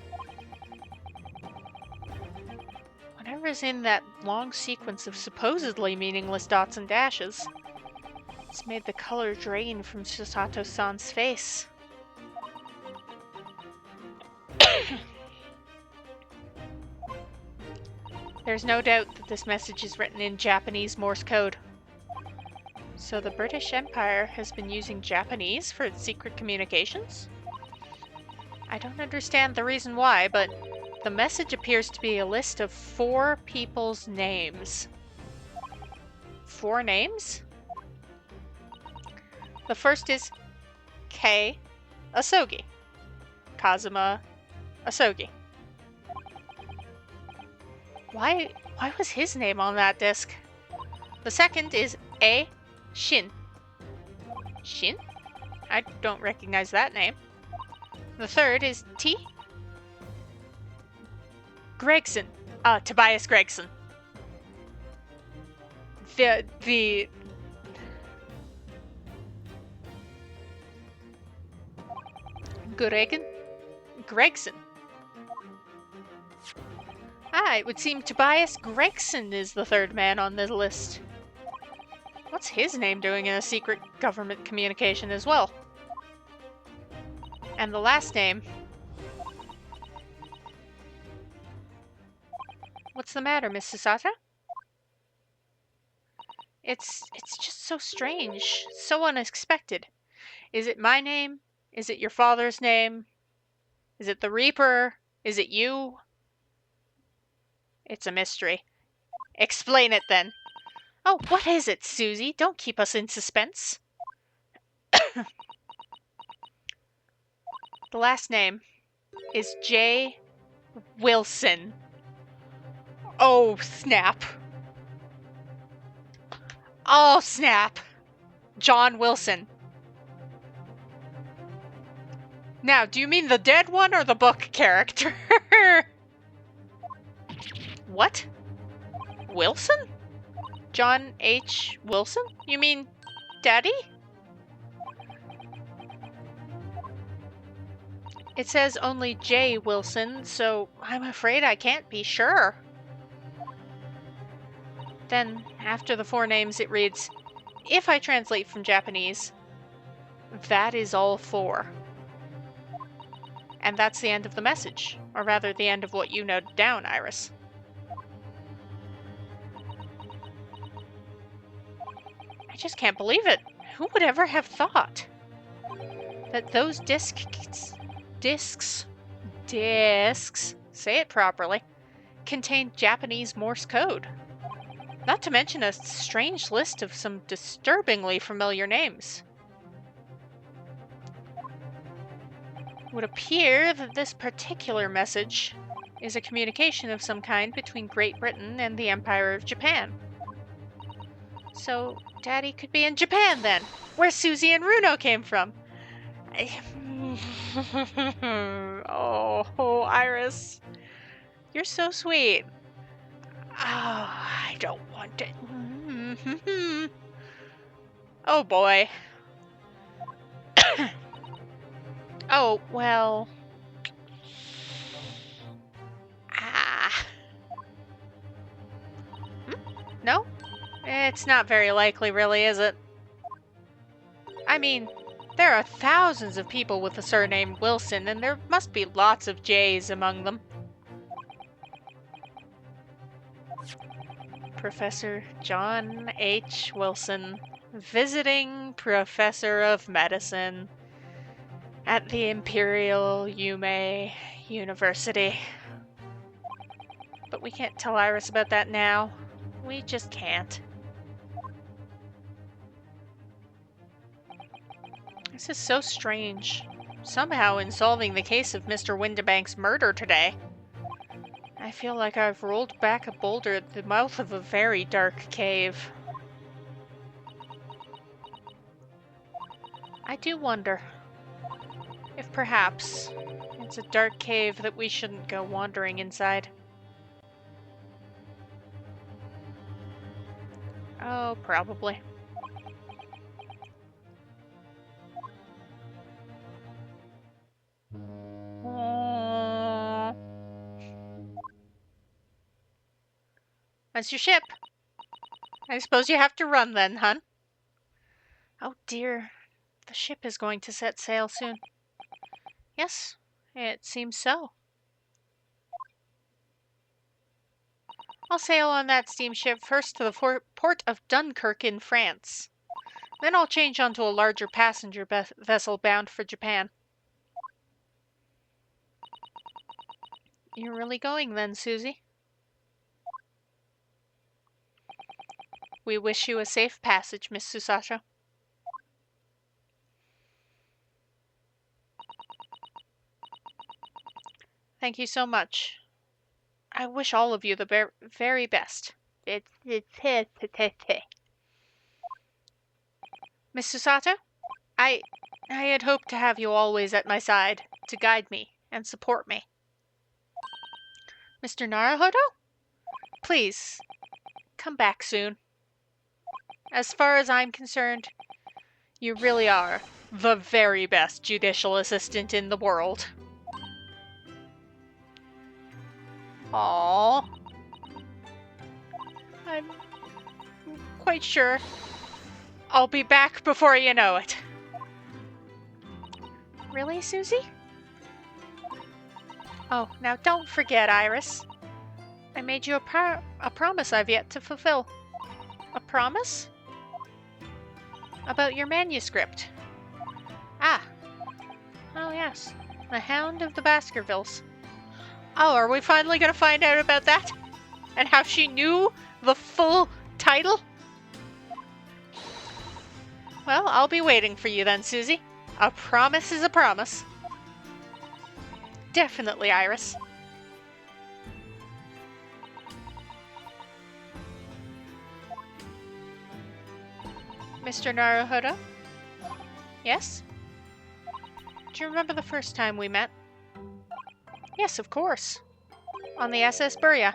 S1: Whatever's in that long sequence of supposedly meaningless dots and dashes, it's made the color drain from Chisato-san's face. There's no doubt that this message is written in Japanese Morse code. So the British Empire has been using Japanese for its secret communications? I don't understand the reason why, but the message appears to be a list of 4 people's names. 4 names? The first is Kei Asogi. Kazuma Asogi. Why was his name on that disc? The second is A. Shin. Shin? I don't recognize that name. The third is T. Gregson. Tobias Gregson. The Gregson. It would seem Tobias Gregson is the third man on this list. What's his name doing in a secret government communication as well? And the last name... What's the matter, Miss Sasata? It's just so strange, so unexpected. Is it my name? Is it your father's name? Is it the Reaper? Is it you? It's a mystery. Explain it then. Oh, what is it, Susie? Don't keep us in suspense. The last name is J. Wilson. Oh, snap. Oh, snap. John Wilson. Now, do you mean the dead one or the book character? What? Wilson? John H. Wilson? You mean Daddy? It says only J. Wilson, so I'm afraid I can't be sure. Then, after the 4 names, it reads, if I translate from Japanese, that is all 4. And that's the end of the message, or rather the end of what you noted down, Iris. I just can't believe it. Who would ever have thought that those discs, say it properly, contained Japanese Morse code? Not to mention a strange list of some disturbingly familiar names. It would appear that this particular message is a communication of some kind between Great Britain and the Empire of Japan. So, Daddy could be in Japan then, where Susie and Runo came from. Oh, Iris. You're so sweet. Oh, I don't want it. Oh, boy. Oh, well... No? It's not very likely, really, is it? I mean, there are thousands of people with the surname Wilson, and there must be lots of J's among them. Professor John H. Wilson, visiting professor of medicine at the Imperial Yume University. But we can't tell Iris about that now. We just can't. This is so strange. Somehow, in solving the case of Mr. Windibank's murder today, I feel like I've rolled back a boulder at the mouth of a very dark cave. I do wonder if perhaps it's a dark cave that we shouldn't go wandering inside. Oh, probably. That's your ship. I suppose you have to run then, hun. Oh dear, the ship is going to set sail soon. Yes, it seems so. I'll sail on that steamship first to the port of Dunkirk in France. Then I'll change onto a larger passenger vessel bound for Japan. You're really going then, Susie? We wish you a safe passage, Miss Susato. Thank you so much. I wish all of you the very best. Miss Susato, I had hoped to have you always at my side to guide me and support me. Mr. Naruhodo? Please, come back soon. As far as I'm concerned, you really are the very best judicial assistant in the world. Aww. I'm quite sure I'll be back before you know it. Really, Susie? Oh, now don't forget, Iris. I made you a promise I've yet to fulfill. A promise? About your manuscript. Ah. Oh, yes. The Hound of the Baskervilles. Oh, are we finally going to find out about that? And how she knew the full title? Well, I'll be waiting for you then, Susie. A promise is a promise. Definitely, Iris. Mr. Naruhodo? Yes? Do you remember the first time we met? Yes, of course. On the SS Burya.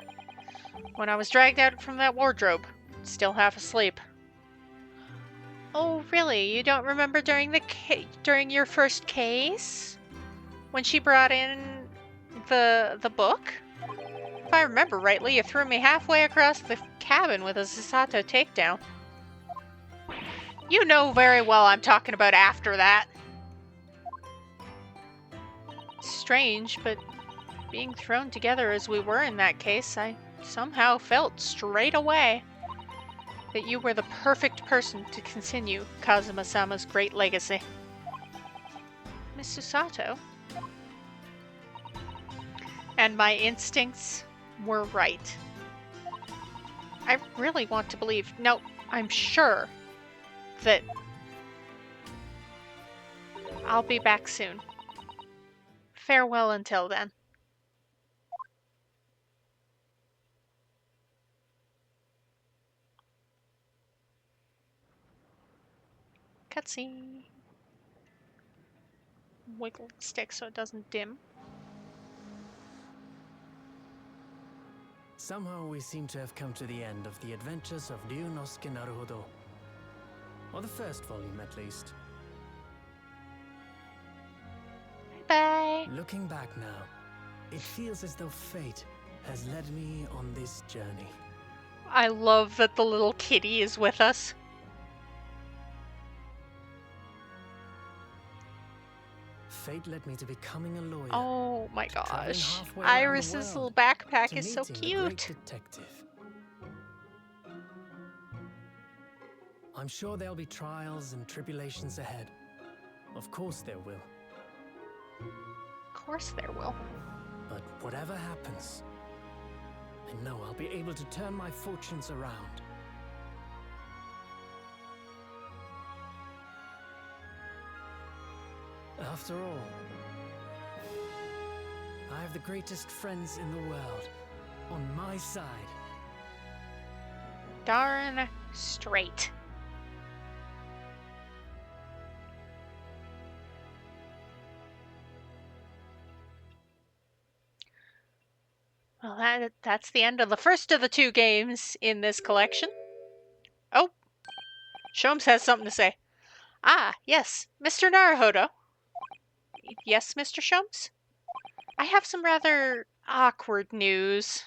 S1: When I was dragged out from that wardrobe. Still half asleep. Oh, really? You don't remember during your first case? When she brought in the book? If I remember rightly, you threw me halfway across the cabin with a Susato takedown. You know very well I'm talking about after that. Strange, but being thrown together as we were in that case, I somehow felt straight away that you were the perfect person to continue Kazuma-sama's great legacy. Miss Susato? And my instincts were right. I really want to believe, no, I'm sure that I'll be back soon. Farewell until then. Cutscene. Wiggle the stick so it doesn't dim.
S4: Somehow we seem to have come to the end of the adventures of Ryunosuke Naruhodo. Or the first volume, at least.
S1: Bye.
S4: Looking back now, it feels as though fate has led me on this journey.
S1: I love that the little kitty is with us.
S4: Fate led me to becoming a lawyer.
S1: Oh my
S4: traveling
S1: gosh.
S4: halfway around the
S1: Iris's
S4: world,
S1: little backpack
S4: to
S1: is so
S4: meeting the great
S1: cute.
S4: detective. I'm sure there'll be trials and tribulations ahead. Of course there will.
S1: Of course there will.
S4: But whatever happens, I know I'll be able to turn my fortunes around. After all, I have the greatest friends in the world on my side.
S1: Darn straight. Well, that's the end of the first of the 2 games in this collection. Oh, Sholmes has something to say. Ah, yes, Mr. Naruhodo. Yes, Mr. Sholmes? I have some rather awkward news.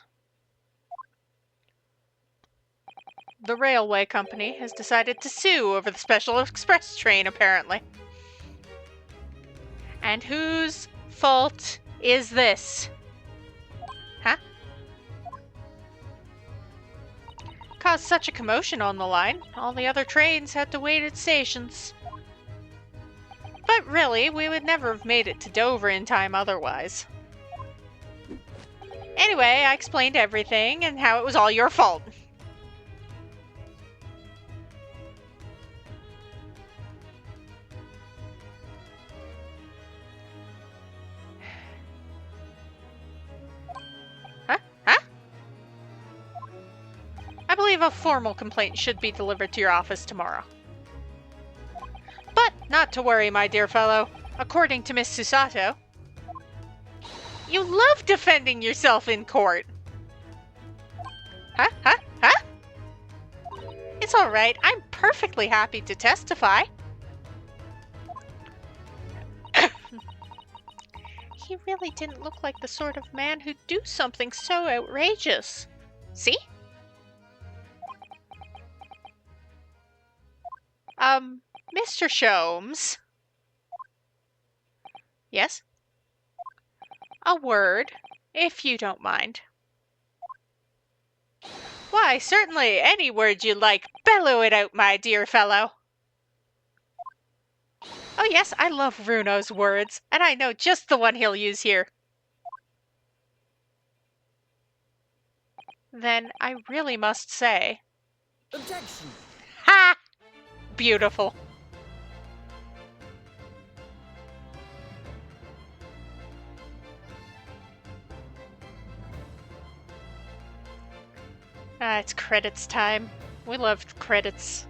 S1: The railway company has decided to sue over the special express train, apparently. And whose fault is this? Huh? Caused such a commotion on the line, all the other trains had to wait at stations. But really, we would never have made it to Dover in time otherwise. Anyway, I explained everything and how it was all your fault. Huh? Huh? I believe a formal complaint should be delivered to your office tomorrow. But not to worry, my dear fellow. According to Miss Susato, you love defending yourself in court. Huh? Huh? Huh? It's all right. I'm perfectly happy to testify. He really didn't look like the sort of man who'd do something so outrageous. See? Mr. Sholmes. Yes? A word, if you don't mind. Why, certainly, any word you like. Bellow it out, my dear fellow. Oh yes, I love Runo's words, and I know just the one he'll use here. Then I really must say...
S4: Objection!
S1: Ha! Beautiful. Ah, it's credits time. We love credits.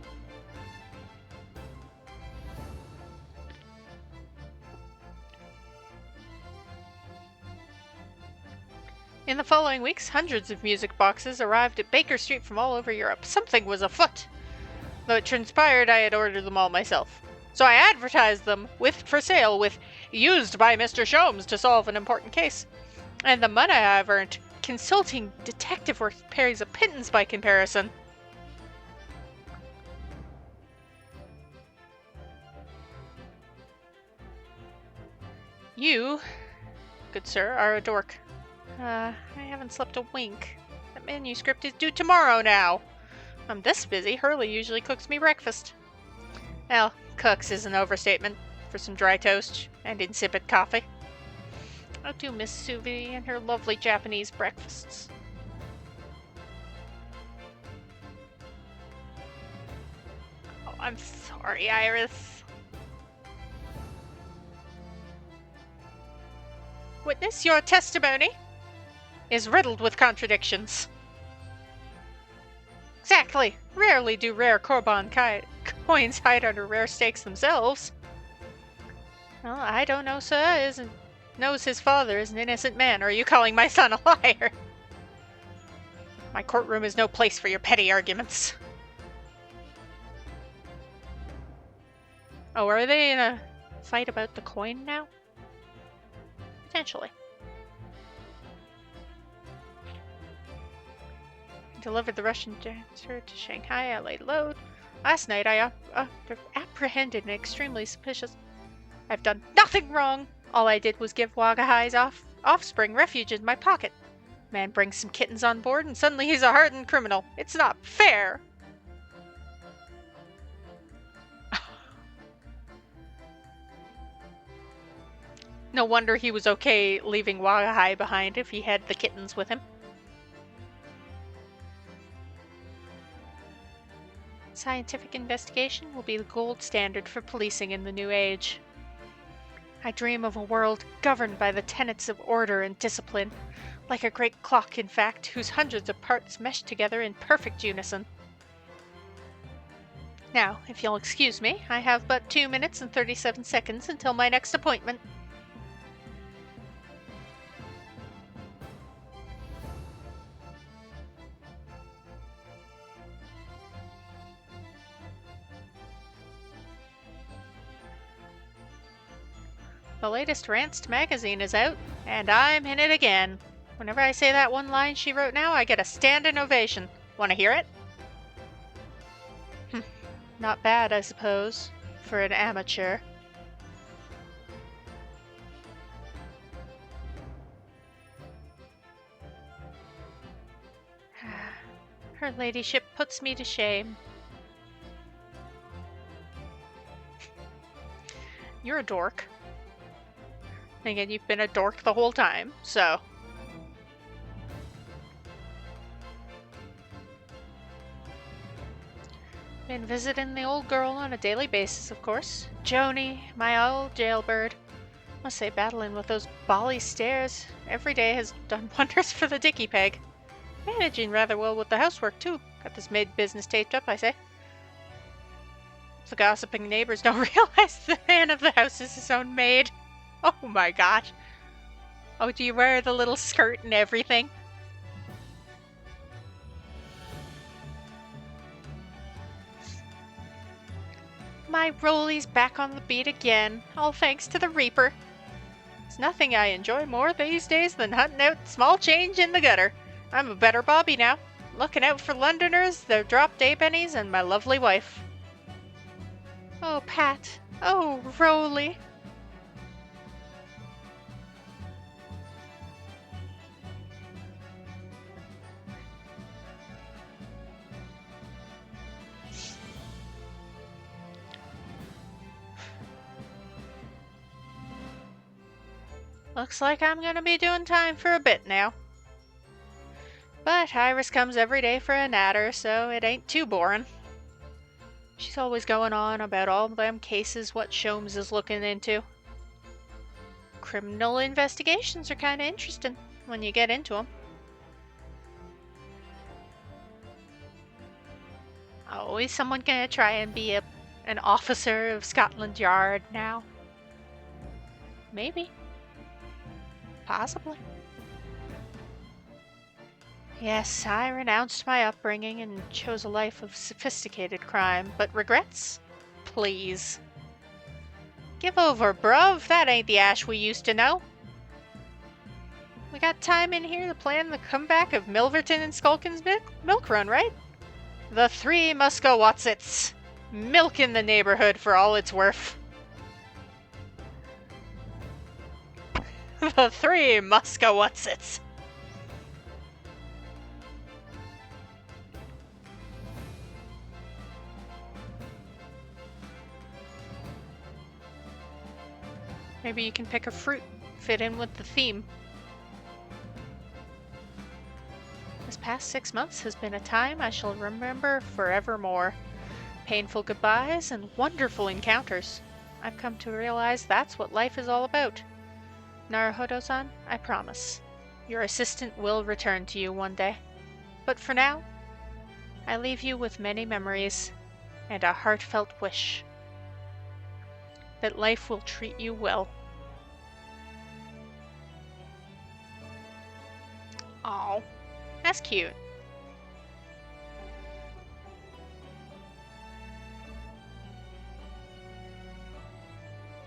S1: In the following weeks, hundreds of music boxes arrived at Baker Street from all over Europe. Something was afoot. Though it transpired I had ordered them all myself. So I advertised them for sale with "Used by Mr. Sholmes to solve an important case." And the money I've earned consulting detective work pays a pittance by comparison. You, good sir, are a dork. I haven't slept a wink. That manuscript is due tomorrow now. I'm this busy, Hurley usually cooks me breakfast. Well, cooks is an overstatement for some dry toast and insipid coffee. I do miss Suvi and her lovely Japanese breakfasts. Oh, I'm sorry, Iris. Witness, your testimony is riddled with contradictions. Exactly. Rarely do rare Korban coins hide under rare stakes themselves. Well, I don't know, sir. Knows his father is an innocent man, or are you calling my son a liar? My courtroom is no place for your petty arguments. Oh, are they in a fight about the coin now? Potentially. Delivered the Russian dancer to Shanghai. I laid low. Last night I apprehended an extremely suspicious... I've done nothing wrong. All I did was give Wagahai's offspring refuge in my pocket. Man brings some kittens on board and suddenly he's a hardened criminal. It's not fair. No wonder he was okay leaving Wagahai behind if he had the kittens with him. Scientific investigation will be the gold standard for policing in the new age. I dream of a world governed by the tenets of order and discipline, like a great clock, in fact, whose hundreds of parts mesh together in perfect unison. Now, if you'll excuse me, I have but 2 minutes and 37 seconds until my next appointment. The latest Ranced magazine is out, and I'm in it again. Whenever I say that one line she wrote now, I get a standing ovation. Want to hear it? Not bad, I suppose, for an amateur. Her ladyship puts me to shame. You're a dork. And again, you've been a dork the whole time, so... Been visiting the old girl on a daily basis, of course. Joni, my old jailbird. Must say battling with those bally stairs every day has done wonders for the dicky peg. Managing rather well with the housework, too. Got this maid business taped up, I say. The gossiping neighbors don't realize the man of the house is his own maid. Oh my gosh. Oh, do you wear the little skirt and everything? My Rolly's back on the beat again, all thanks to the Reaper. There's nothing I enjoy more these days than hunting out small change in the gutter. I'm a better Bobby now, looking out for Londoners, their dropped pennies, and my lovely wife. Oh, Pat. Oh, Rolly. Looks like I'm gonna be doing time for a bit now. But Iris comes every day for a natter, so it ain't too boring. She's always going on about all them cases what Sholmes is looking into. Criminal investigations are kinda interesting when you get into them. Oh, is someone gonna try and be an officer of Scotland Yard now? Maybe. Possibly. Yes, I renounced my upbringing and chose a life of sophisticated crime, but regrets? Please. Give over, bruv. That ain't the Ash we used to know. We got time in here to plan the comeback of Milverton and Skulkin's milk run, right? The three Muskowatsits. Milking the neighborhood for all it's worth. The three Muskowatsits. Maybe you can pick a fruit, fit in with the theme. This past 6 months has been a time I shall remember forevermore. Painful goodbyes and wonderful encounters. I've come to realize that's what life is all about. Naruhodo-san, I promise. Your assistant will return to you one day. But for now, I leave you with many memories and a heartfelt wish that life will treat you well. Aw, that's cute.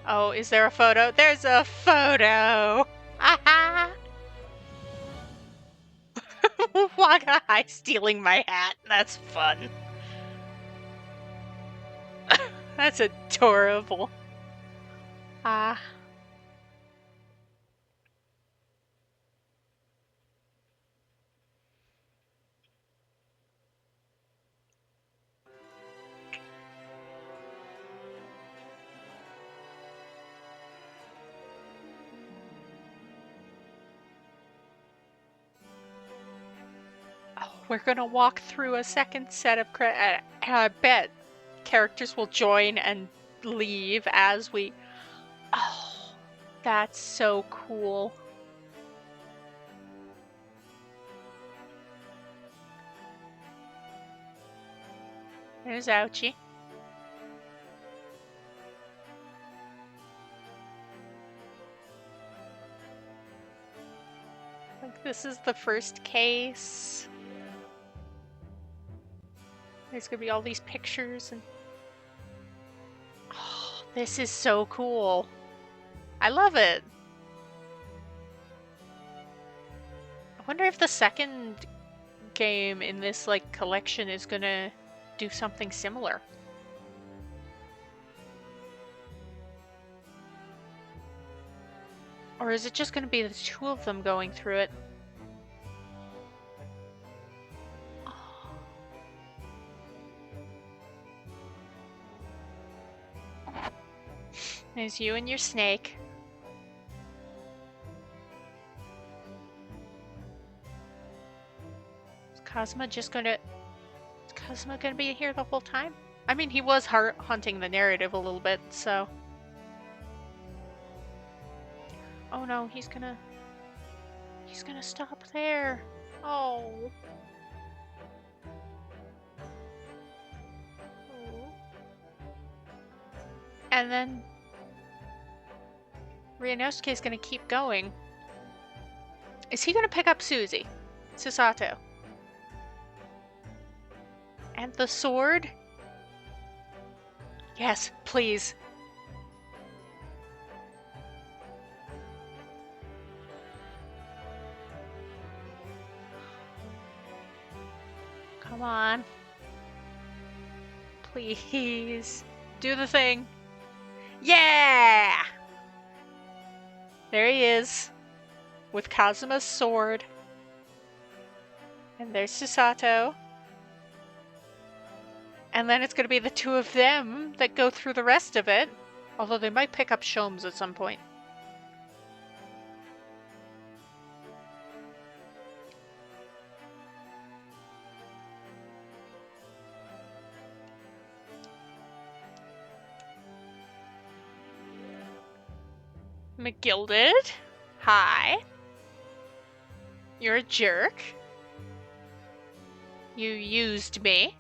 S1: Oh, is there a photo? There's a photo! Aha! Waka High stealing my hat. That's fun. That's adorable. Ah. We're gonna walk through a second set of credits. I bet characters will join and leave as we... Oh, That's so cool. There's Ouchie. Like, this is the first case. There's gonna be all these pictures and... Oh, this is so cool. I love it. I wonder if the second game in this, like, collection is gonna do something similar. Or is it just gonna be the two of them going through it? There's you and your snake. Is Cosmo just gonna... Is Cosmo gonna be here the whole time? I mean, he was hunting the narrative a little bit, so... Oh no, he's gonna... He's gonna stop there. Oh. Oh. And then... Ryunosuke is gonna keep going. Is he gonna pick up Susie? Susato. And the sword? Yes, please. Come on. Please. Do the thing. Yeah! There he is. With Kazuma's sword. And there's Susato. And then it's going to be the two of them that go through the rest of it. Although they might pick up Shomes at some point. McGilded? Hi. You're a jerk. You used me.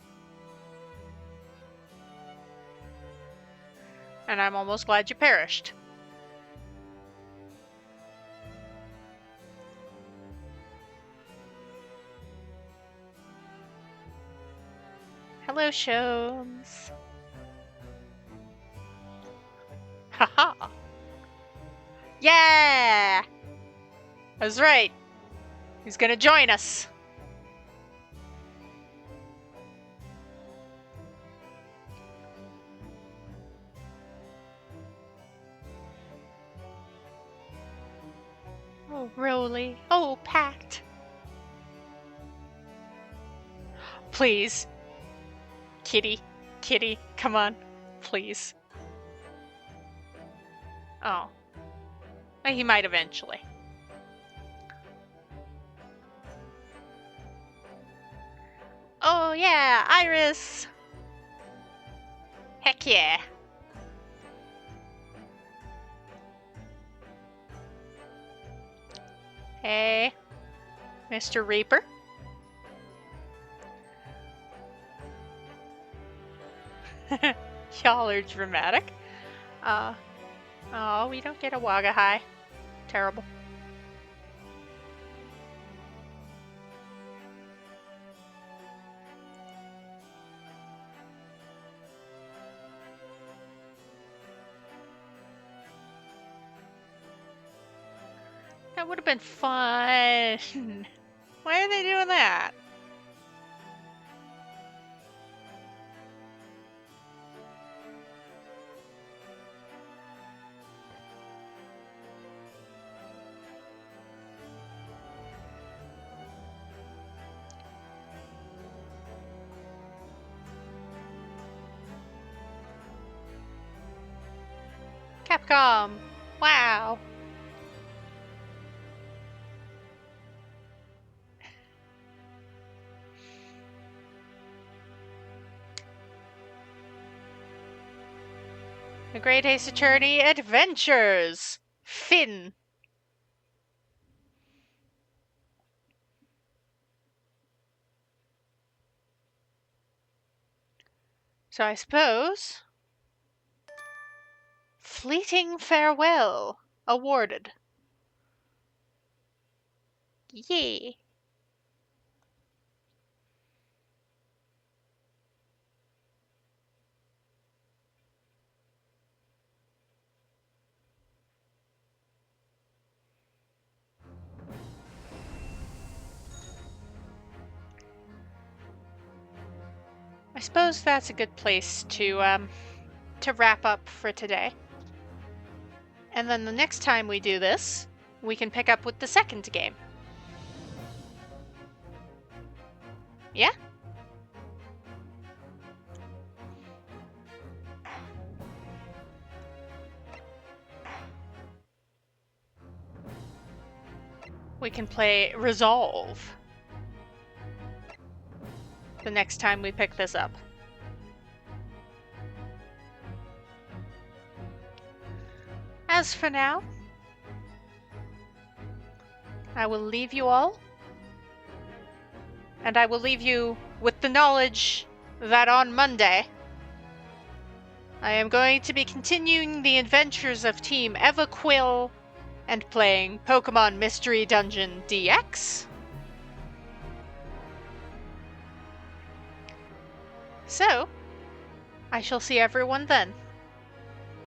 S1: And I'm almost glad you perished. Hello, Shomes. Haha. Yeah! I was right. He's gonna join us. Oh, Roly. Oh, Pact. Please. Kitty. Kitty, come on. Please. Oh. He might eventually. Oh yeah, Iris! Heck yeah. Hey, Mr. Reaper. Y'all are dramatic. Oh, we don't get a Waga High. Terrible. That would have been fun. Why are they doing that? Capcom! Wow! The Great Ace Attorney Adventures! Finn. So I suppose... Fleeting farewell. Awarded. Yay. I suppose that's a good place to wrap up for today. And then the next time we do this, we can pick up with the second game. Yeah? We can play Resolve the next time we pick this up. As for now, I will leave you all, and I will leave you with the knowledge that on Monday, I am going to be continuing the adventures of Team Eva Quill and playing Pokemon Mystery Dungeon DX. So, I shall see everyone then.